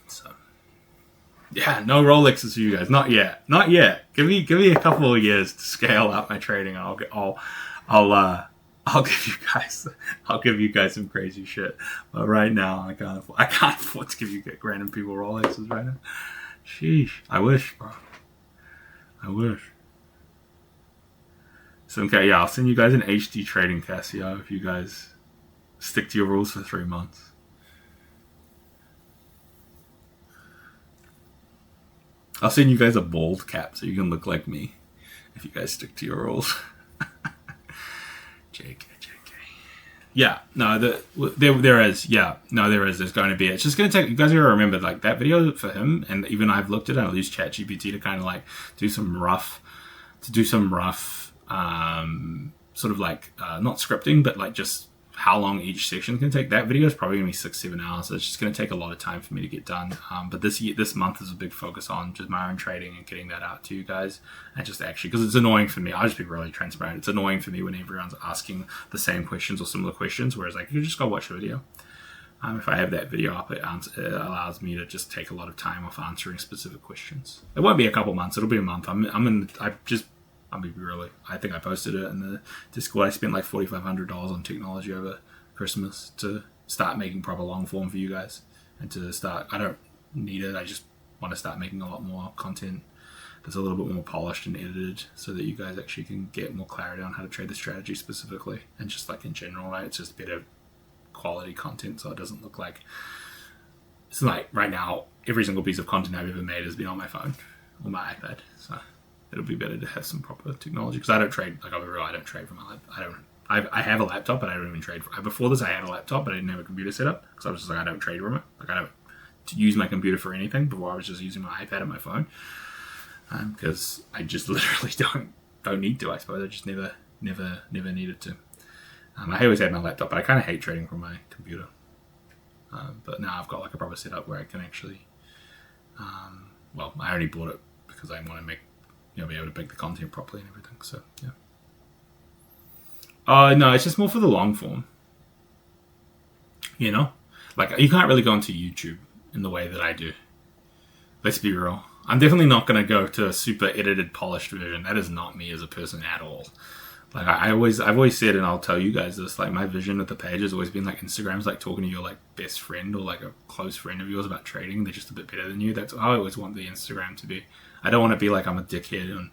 So. Yeah, no Rolexes for you guys. Not yet. Not yet. Give me a couple of years to scale up my trading. I'll give you guys some crazy shit. But right now, I can't afford to give you random people Rolexes right now. Sheesh. I wish, bro. I wish. So okay, yeah, I'll send you guys an HD trading Casio if you guys stick to your rules for 3 months. I'll send you guys a bald cap so you can look like me if you guys stick to your rules. JK. Yeah, no, there is. Yeah, no, there is. There's going to be. It's just going to take. You guys got to remember, like that video for him, and even I've looked at it. I'll use ChatGPT to kind of like do some rough, sort of like not scripting, but like just how long each section can take. That video is probably going to be 6-7 hours. So it's just going to take a lot of time for me to get done. But this month is a big focus on just my own trading and getting that out to you guys. And just actually, because it's annoying for me. I'll just be really transparent. It's annoying for me when everyone's asking the same questions or similar questions. Whereas like, you just go watch a video. If I have that video up, it allows me to just take a lot of time off answering specific questions. It won't be a couple months. It'll be a month. I'll be really. I think I posted it in the Discord. I spent like $4,500 on technology over Christmas to start making proper long form for you guys, and to start. I don't need it. I just want to start making a lot more content that's a little bit more polished and edited, so that you guys actually can get more clarity on how to trade the strategy specifically, and just like in general, right? It's just better quality content, so it doesn't look like. It's like right now, every single piece of content I've ever made has been on my phone or my iPad, so. It'll be better to have some proper technology, because I don't trade. Like I'll be real, I don't trade from my laptop. I have a laptop, but I don't even trade. Before this, I had a laptop, but I didn't have a computer set up, because I was just like, I don't trade from it. Like I don't use my computer for anything. Before I was just using my iPad and my phone, because I just literally don't need to. I suppose I just never needed to. I always had my laptop, but I kind of hate trading from my computer. But now I've got like a proper setup where I can actually. Well, I only bought it because I want to make. Be able to make the content properly and everything. So yeah. No, it's just more for the long form. Like you can't really go onto YouTube in the way that I do. Let's be real. I'm definitely not going to go to a super edited, polished version. That is not me as a person at all. Like I've always said, and I'll tell you guys this. Like my vision of the page has always been like Instagram's like talking to your like best friend or like a close friend of yours about trading. They're just a bit better than you. That's how I always want the Instagram to be. I don't want to be like I'm a dickhead and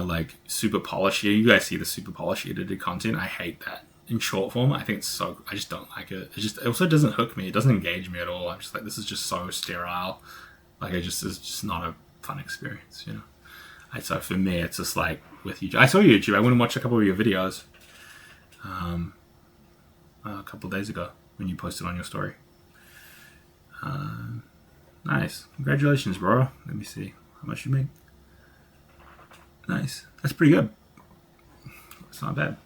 like super polished. Yeah, you guys see the super polished edited content. I hate that in short form. I think it's so. I just don't like it. It also doesn't hook me. It doesn't engage me at all. I'm just like, this is just so sterile. Like it's just not a fun experience. So for me, it's just like with YouTube. I saw YouTube. I went and watched a couple of your videos a couple of days ago when you posted on your story. Nice. Congratulations, bro. Let me see how much you make. Nice. That's pretty good. It's not bad.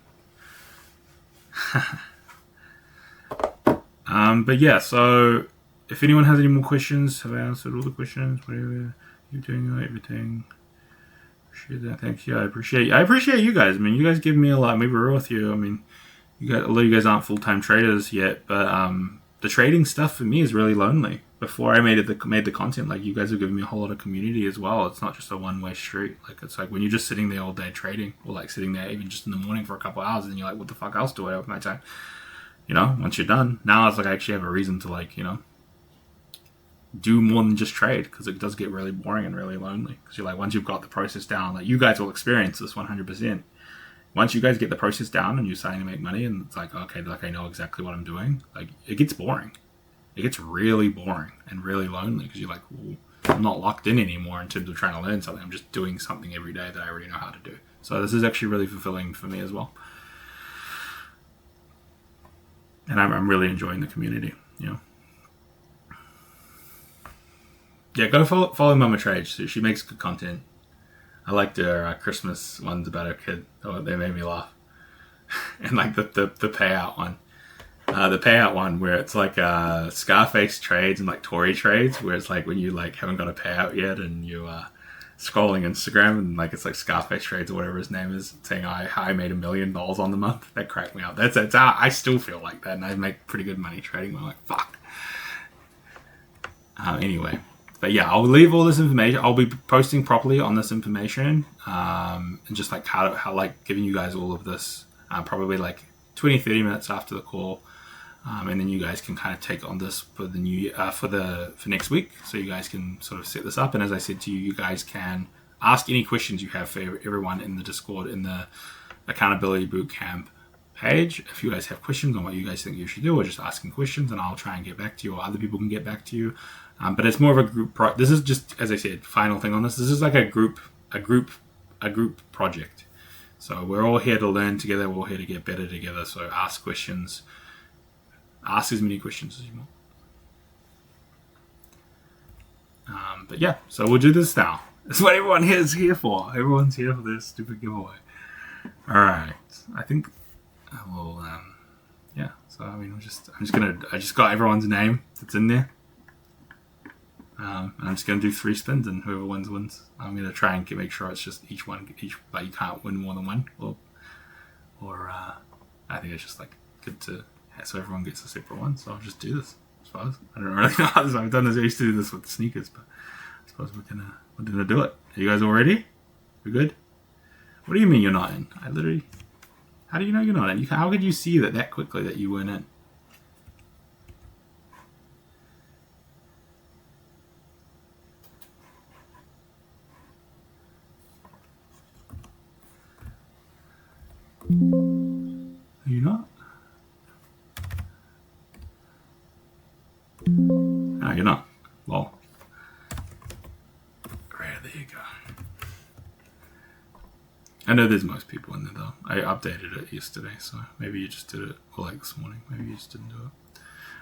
But yeah, so if anyone has any more questions, have I answered all the questions? Whatever you're doing, everything. Appreciate that. Thanks. Yeah, I appreciate you guys. I mean, you guys give me a lot. Maybe we're with you. I mean, a lot of you guys aren't full-time traders yet, but the trading stuff for me is really lonely. Before I made the content, like you guys have given me a whole lot of community as well. It's not just a one-way street. Like it's like when you're just sitting there all day trading, or like sitting there even just in the morning for a couple of hours, and you're like, what the fuck else do I have with my time? You know, once you're done, now it's like I actually have a reason to like, you know, do more than just trade, because it does get really boring and really lonely. Because you're like, once you've got the process down, like you guys will experience this 100%. Once you guys get the process down and you're starting to make money, and it's like, okay, like I know exactly what I'm doing, like it gets boring. It gets really boring and really lonely, because you're like, well, I'm not locked in anymore in terms of trying to learn something. I'm just doing something every day that I already know how to do. So this is actually really fulfilling for me as well. And I'm really enjoying the community, you know. Yeah, go follow Mama Trade. She makes good content. I liked her Christmas ones about her kid. Oh, they made me laugh. And like the payout one. The payout one where it's like Scarface trades and like Tory trades, where it's like when you like haven't got a payout yet and you scrolling Instagram and like it's like Scarface trades or whatever his name is, saying I made $1 million on the month. That cracked me up. That's how I still feel like that, and I make pretty good money trading. I'm like, fuck. Anyway. But yeah, I'll leave all this information. I'll be posting properly on this information, and just like how like giving you guys all of this, probably like 20-30 minutes after the call, and then you guys can kind of take on this for the new for next week. So you guys can sort of set this up, and as I said to you, you guys can ask any questions you have for everyone in the Discord in the Accountability Bootcamp page. If you guys have questions on what you guys think you should do, or just asking questions, and I'll try and get back to you, or other people can get back to you. But it's more of a group. This is just, as I said, final thing on this. This is like a group project. So we're all here to learn together. We're all here to get better together. So ask questions. Ask as many questions as you want. But yeah, so we'll do this now. That's what everyone here is here for. Everyone's here for this stupid giveaway. All right. I think I will. Yeah. So I mean, I just got everyone's name that's in there. And I'm just going to do 3 spins, and whoever wins. I'm going to try and make sure it's just each, like you can't win more than one, or I think it's just like good to, so everyone gets a separate one. So I'll just do this, I suppose. I don't really know how this, I've done this, I used to do this with sneakers, but I suppose we're gonna do it. Are you guys all ready? We're good? What do you mean you're not in? How do you know you're not in? How could you see that quickly that you weren't in? Are you not? No, you're not. Well. Right, there you go. I know there's most people in there though. I updated it yesterday, so maybe you just did it, or like this morning. Maybe you just didn't do it.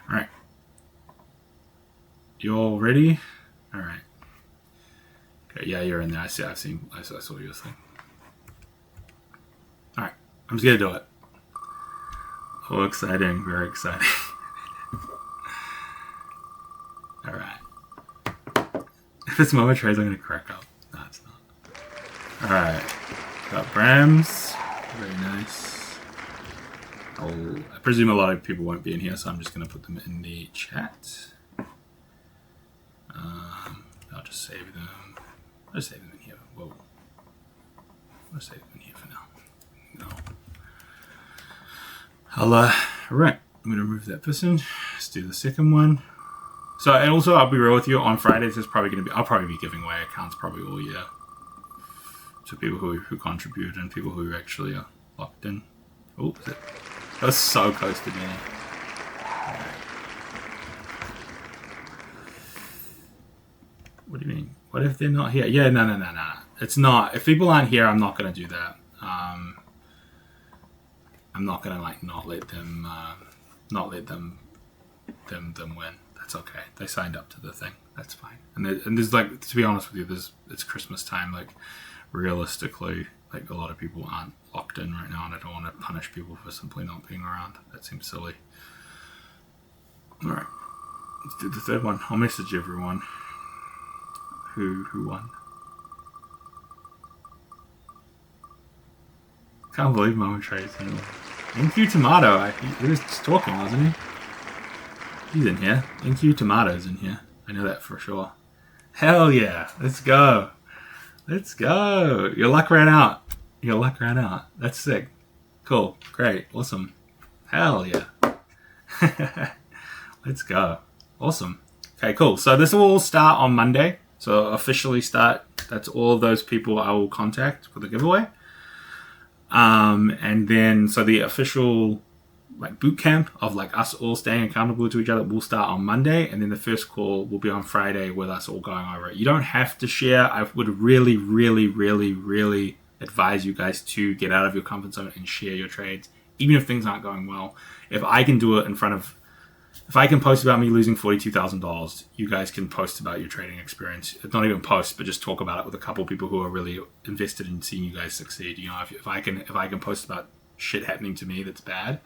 Alright. You all ready? Alright. Okay, yeah, you're in there. I saw your thing. Alright. I'm just gonna do it. Oh, exciting. Very exciting. Alright. If it's Mama Trades, I'm gonna crack up. No, it's not. Alright. Got Brams. Very nice. I presume a lot of people won't be in here, so I'm just gonna put them in the chat. I'll just save them. I'll just save them in here. Whoa. I'll save them in here for now. No. Right. I'm gonna remove that person. Let's do the second one. So, and also, I'll be real with you. On Fridays, I'll probably be giving away accounts probably all year to people who contribute and people who actually are locked in. Oh, that was so close to getting. What do you mean? What if they're not here? Yeah, no. It's not. If people aren't here, I'm not gonna do that. I'm not gonna like not let them win. That's okay. They signed up to the thing. That's fine. And there's like, to be honest with you, it's Christmas time. Like, realistically, like a lot of people aren't locked in right now, and I don't want to punish people for simply not being around. That seems silly. All right, let's do the third one. I'll message everyone who won. Can't believe Mama Trades anymore. Thank you, Tomato. He was just talking, wasn't he? He's in here. Thank you, Tomato's in here. I know that for sure. Hell yeah. Let's go. Let's go. Your luck ran out. Your luck ran out. That's sick. Cool. Great. Awesome. Hell yeah. Let's go. Awesome. Okay, cool. So this will all start on Monday. So officially start. That's all of those people I will contact for the giveaway. And then, so the official like boot camp of like us all staying accountable to each other will start on Monday, and then the first call will be on Friday with us all going over it. You don't have to share. I would really, really, really, really advise you guys to get out of your comfort zone and share your trades, even if things aren't going well. If I can do it if I can post about me losing $42,000, you guys can post about your trading experience. Not even post, but just talk about it with a couple of people who are really invested in seeing you guys succeed. You know, if I can post about shit happening to me that's bad,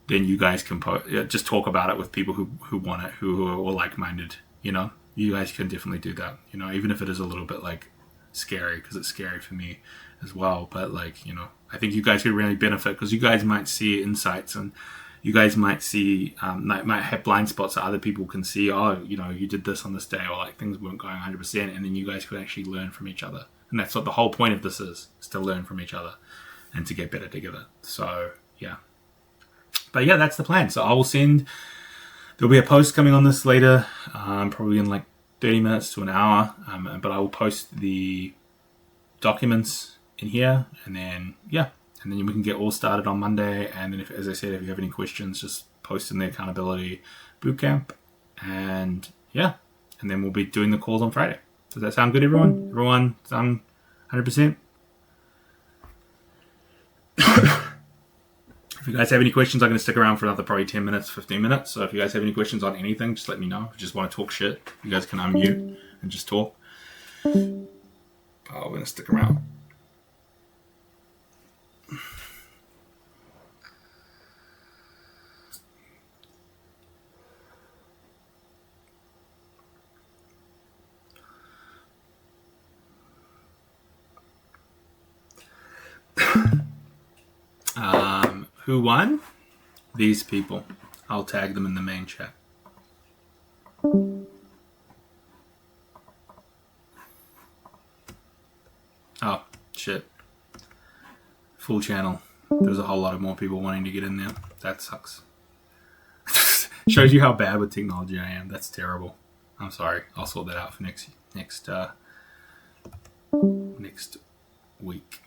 then you guys can just talk about it with people who want it, who are all like-minded. You know, you guys can definitely do that. You know, even if it is a little bit like scary, because it's scary for me as well. But like, you know, I think you guys could really benefit because you guys might see insights and you guys might see, might have blind spots that other people can see. Oh, you know, you did this on this day, or like things weren't going 100%, and then you guys could actually learn from each other. And that's what the whole point of this is to learn from each other and to get better together. So yeah. But yeah, that's the plan. So I will there'll be a post coming on this later, probably in like 30 minutes to an hour. But I will post the documents in here, and then, yeah. And then we can get all started on Monday. And then, as I said, if you have any questions, just post in the accountability bootcamp. And yeah, and then we'll be doing the calls on Friday. Does that sound good, everyone? Everyone sound 100%? If you guys have any questions, I'm going to stick around for another probably 10 minutes, 15 minutes. So if you guys have any questions on anything, just let me know. If you just want to talk shit, you guys can unmute and just talk. I'm going to stick around. Who won? These people. I'll tag them in the main chat. Oh, shit. Full channel. There's a whole lot of more people wanting to get in there. That sucks. Shows you how bad with technology I am. That's terrible. I'm sorry. I'll sort that out for next week.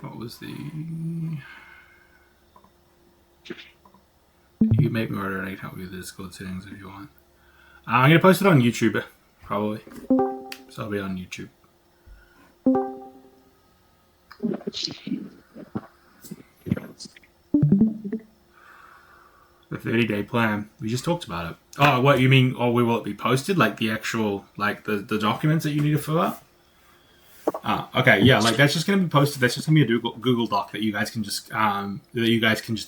What was the... You can make me order and I can help you with the Discord settings if you want. I'm going to post it on YouTube, probably. So I'll be on YouTube. The 30-day plan. We just talked about it. Oh, what you mean? Oh, will it be posted? Like the actual, like the documents that you need to fill out? Okay, yeah, like that's just going to be posted. That's just going to be a Google Doc that you guys can just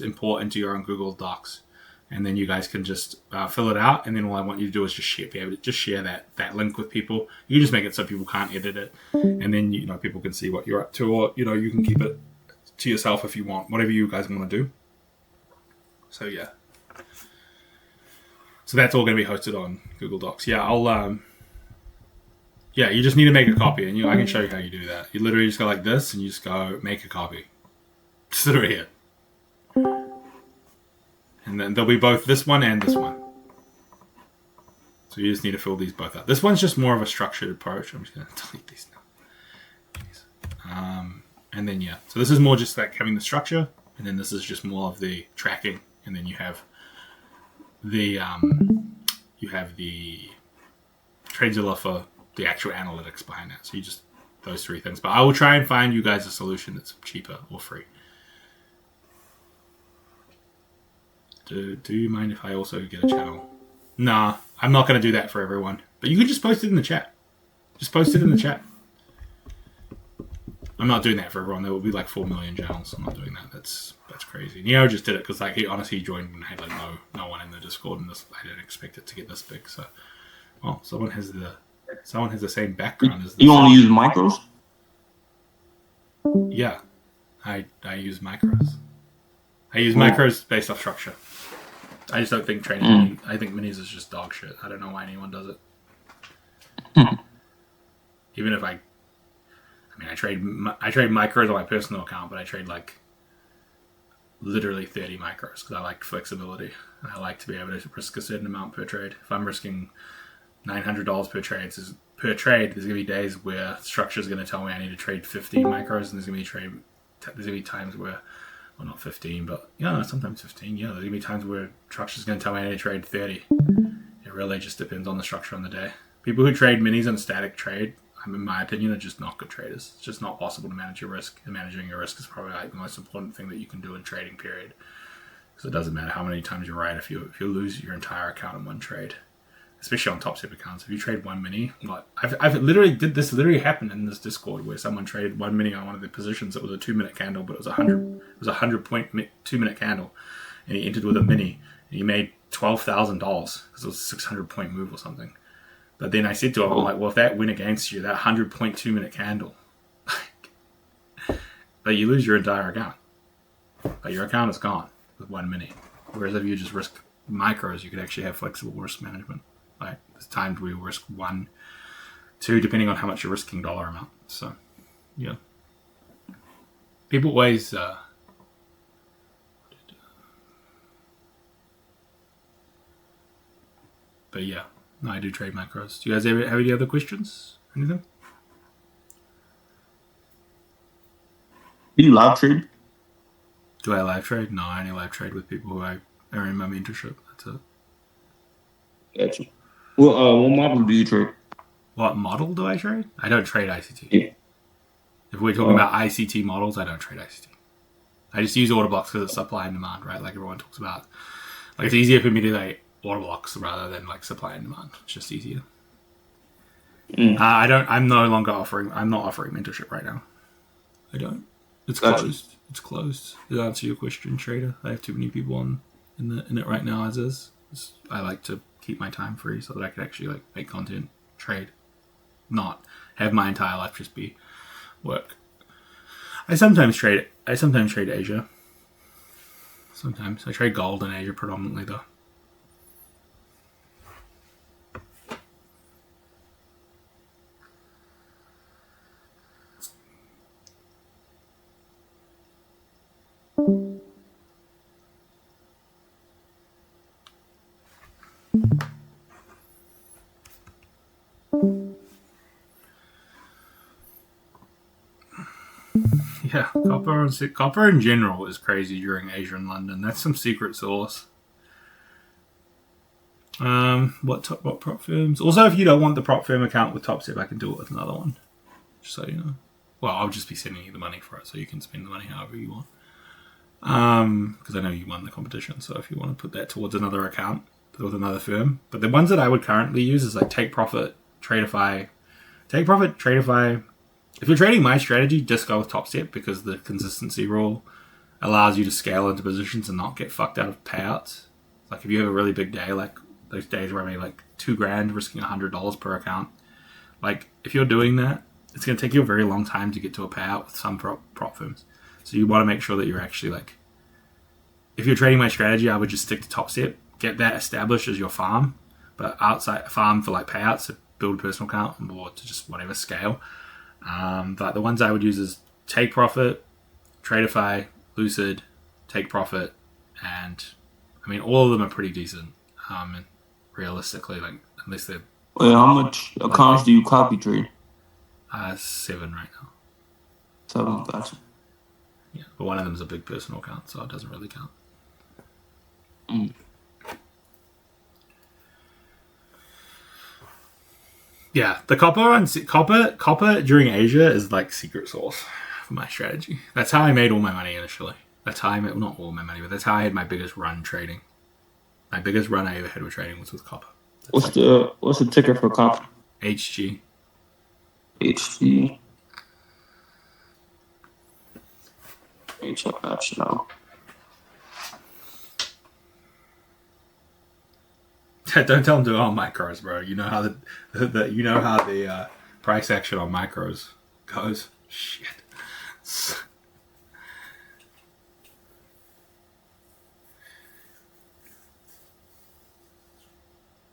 import into your own Google Docs, and then you guys can just fill it out. And then all I want you to do is be able to share that link with people. You just make it so people can't edit it, and then people can see what you're up to, or you can keep it to yourself if you want, whatever you guys want to do. So yeah, so that's all going to be hosted on Google Docs. Yeah, I'll Yeah, you just need to make a copy, and I can show you how you do that. You literally just go like this, and you just go make a copy. Just literally here. And then there'll be both this one and this one. So you just need to fill these both out. This one's just more of a structured approach. I'm just going to delete these now. And then, yeah. So this is more just like having the structure, and then this is just more of the tracking. And then you have the you have the TradeZilla for the actual analytics behind that. So you just those three things. But I will try and find you guys a solution that's cheaper or free. Do you mind if I also get a channel? Nah, I'm not going to do that for everyone. But you can just post it in the chat. Just post it in the chat. I'm not doing that for everyone. There will be like 4 million channels. I'm not doing that. That's crazy. Neo just did it because like he honestly joined and had like no one in the Discord, and I didn't expect it to get this big. So, well, someone has the same background as. You only use micros? Yeah, I use macros. I use macros based off structure. I just don't think trading. I think minis is just dog shit. I don't know why anyone does it. Even if I trade micros on my personal account, but I trade like literally 30 micros because I like flexibility and I like to be able to risk a certain amount per trade. If I'm risking $900 per trade, there's gonna be days where structure is gonna tell me I need to trade 15 micros, and there's gonna be times where, well, not 15, but yeah, sometimes 15. Yeah, there's gonna be times where structure is gonna tell me I need to trade 30. It really just depends on the structure on the day. People who trade minis on a static trade, in my opinion, are just not good traders. It's just not possible to manage your risk, and managing your risk is probably like the most important thing that you can do in trading. Period. Because it doesn't matter how many times you're right if you lose your entire account in one trade. Especially on Topstep accounts, if you trade one mini, like I've literally happened in this Discord where someone traded one mini on one of the positions. It was a 2-minute candle, but it was a 100-point 2-minute candle, and he entered with a mini, and he made $12,000 because it was a 600-point move or something. But then I said to him, I'm like, well, if that went against you, that 100-point 2-minute candle, but you lose your entire account. But your account is gone with one mini. Whereas if you just risk micros, you could actually have flexible risk management. Like there's times where you risk 1, 2, depending on how much you're risking dollar amount. So, yeah. People always but yeah, no, I do trade macros. Do you guys ever have any other questions? Anything? Do you live trade? Do I live trade? No, I only live trade with people who are in my mentorship. That's it. Gotcha. Well, what model do you trade? What model do I trade? I don't trade ICT. Yeah. If we're talking about ICT models, I don't trade ICT. I just use order blocks because it's supply and demand, right? Like everyone talks about. Like it's easier for me to like order blocks rather than like supply and demand. It's just easier. I'm not offering mentorship right now. I don't. It's closed. It's closed. To answer your question, trader, I have too many people in it right now as is. I like to keep my time free so that I can actually like make content, trade, not have my entire life just be work. I sometimes trade Asia. Sometimes I trade gold in Asia predominantly though. Yeah, copper in general is crazy during Asia and London. That's some secret sauce. What prop firms? Also, if you don't want the prop firm account with Topstep, I can do it with another one. Just so you know. Well, I'll just be sending you the money for it, so you can spend the money however you want. Because I know you won the competition, so if you want to put that towards another account with another firm. But the ones that I would currently use is like Take Profit, Tradeify. Take Profit, Tradeify. If you're trading my strategy, just go with Topstep because the consistency rule allows you to scale into positions and not get fucked out of payouts. Like if you have a really big day, like those days where I made like $2,000 risking $100 per account, like if you're doing that, it's going to take you a very long time to get to a payout with some prop firms. So you want to make sure that you're actually like, if you're trading my strategy, I would just stick to Topstep, get that established as your farm, but outside farm for like payouts, to build a personal account or to just whatever scale. But the ones I would use is Take Profit, Tradeify, Lucid, Take Profit, and I mean all of them are pretty decent. And realistically, like unless they're how much accounts do you copy trade? 7 right now. 7, gotcha. Yeah, but one of them is a big personal account, so it doesn't really count. Yeah, the copper during Asia is like secret sauce for my strategy. That's how I made all my money initially. That's how I made, not all my money, but that's how I had my biggest run trading. My biggest run I ever had with trading was with copper. What's the ticker for copper? HG. HG. HFH, Don't tell them to go on micros, bro. You know how the price action on micros goes. Shit.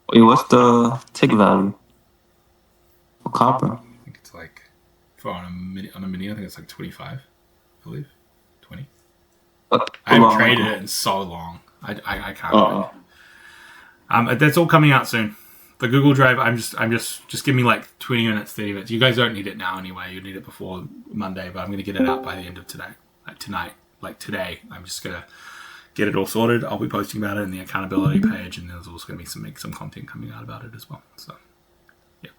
Wait, what's the tick value for copper? I think it's like on a mini. I think it's like 25. I believe 20. I haven't traded it in so long. I can't. That's all coming out soon. The Google Drive. I'm just give me like 20 minutes, 30 minutes. You guys don't need it now anyway. You need it before Monday, but I'm gonna get it out by the end of today. Like today. I'm just gonna get it all sorted. I'll be posting about it in the accountability page, and there's also gonna be some content coming out about it as well. So yeah,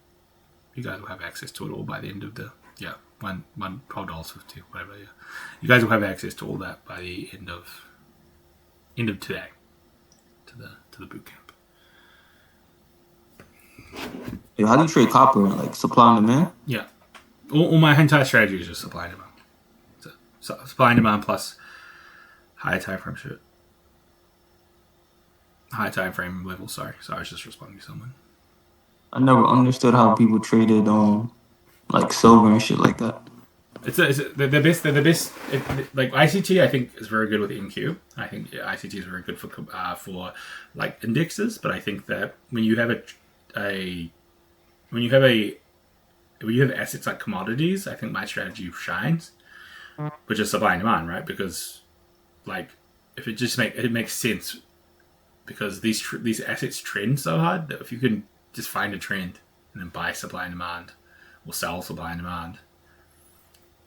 you guys will have access to it all by the end of the $12.50, whatever. Yeah, you guys will have access to all that by the end of today to the boot camp. Yeah, how do you trade copper? Like supply and demand? Yeah, all my entire strategy is just supply and demand. So supply and demand plus higher time frame shit. High time frame level. Sorry, I was just responding to someone. I never understood how people traded on like silver and shit like that. They're the best. Like ICT, I think is very good with NQ. I think ICT is very good for like indexes. But I think that when you have assets like commodities, I think my strategy shines, which is supply and demand, right? Because like if it makes sense, because these assets trend so hard that if you can just find a trend and then buy supply and demand or sell supply and demand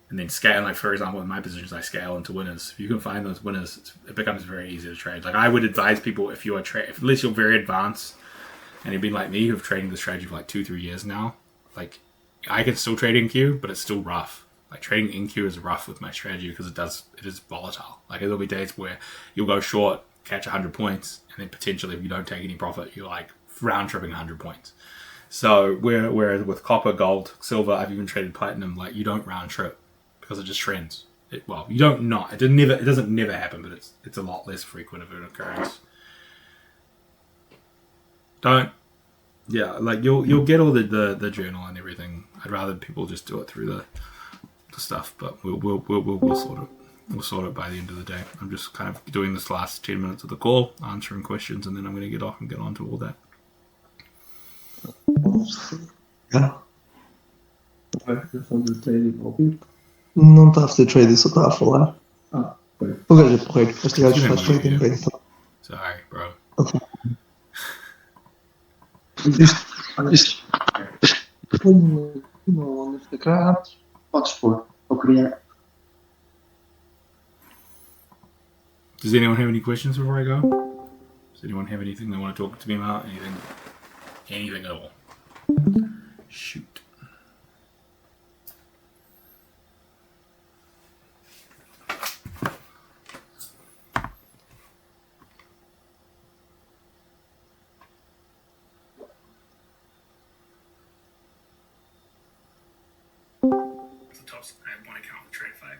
and then scale, like for example in my positions I scale into winners. If you can find those winners, it becomes very easy to trade. Like I would advise people, if at least you're very advanced and you've been like me who've traded the strategy for like 2-3 years now, like I can still trade NQ, but it's still rough. Like trading NQ is rough with my strategy because it is volatile. Like there'll be days where you'll go short, catch 100 points, and then potentially if you don't take any profit, you're like round tripping 100 points. So whereas with copper, gold, silver, I've even traded platinum, like you don't round trip because it just trends. You don't not. It doesn't never happen, but it's a lot less frequent of an occurrence. Like you'll get all the journal and everything. I'd rather people just do it through the stuff, but we'll sort it. We'll sort it by the end of the day. I'm just kind of doing this last 10 minutes of the call, answering questions, and then I'm going to get off and get on to all that. Não está a fazer trading, só está a falar. O gajo é porreiro. Este gajo faz trading bem. Sorry, bro. Isto foi no Instagram. Podes pôr. Eu queria. Does anyone have any questions before I go? Does anyone have anything they want to talk to me about? Anything at all? Shoot. I have one account with TradeFi.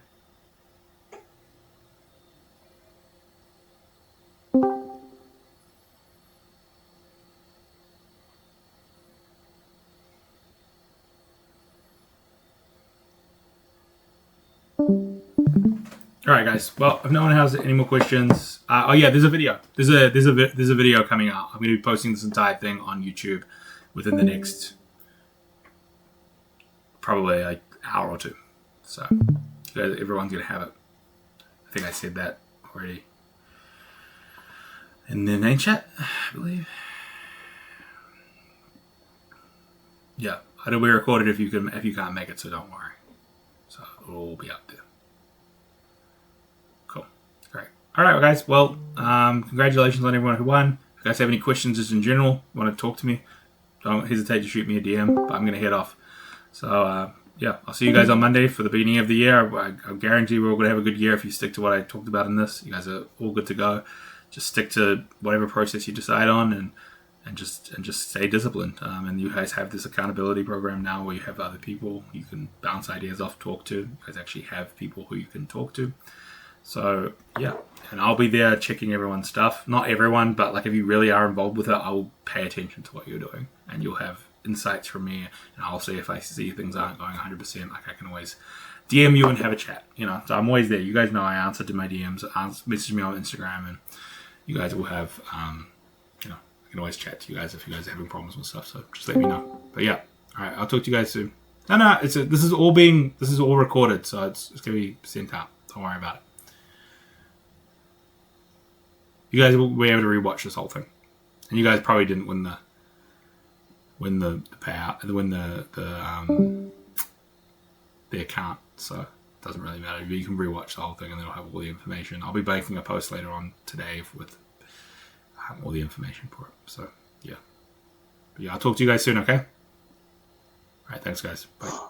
All right, guys. Well, if no one has any more questions, there's a video. There's a video coming out. I'm going to be posting this entire thing on YouTube within the next probably like hour or two. So everyone's going to have it. I think I said that already in the main chat, I believe. Yeah, it'll be recorded if you can't make it, so don't worry. So it'll all be up there. Cool. Great. All right, guys. Well, congratulations on everyone who won. If you guys have any questions just in general, want to talk to me, don't hesitate to shoot me a DM. But I'm going to head off. So, yeah, I'll see you guys on Monday for the beginning of the year. I guarantee we're all going to have a good year if you stick to what I talked about in this. You guys are all good to go. Just stick to whatever process you decide on and just stay disciplined. And you guys have this accountability program now where you have other people you can bounce ideas off, talk to. You guys actually have people who you can talk to. So, yeah. And I'll be there checking everyone's stuff. Not everyone, but like if you really are involved with it, I will pay attention to what you're doing. And you'll have insights from me, and I'll see if I see things aren't going 100%. Like I can always DM you and have a chat, so I'm always there. You guys know I answer to my DMs, message me on Instagram, and you guys will have I can always chat to you guys if you guys are having problems with stuff, so just let me know. But yeah, all right, I'll talk to you guys soon. This is all recorded, so it's gonna be sent out. Don't worry about it. You guys will be able to rewatch this whole thing, and you guys probably didn't win the payout, the account, so it doesn't really matter. You can rewatch the whole thing and it'll have all the information. I'll be making a post later on today with all the information for it. So yeah, but yeah, I'll talk to you guys soon. Okay. All right. Thanks, guys. Bye.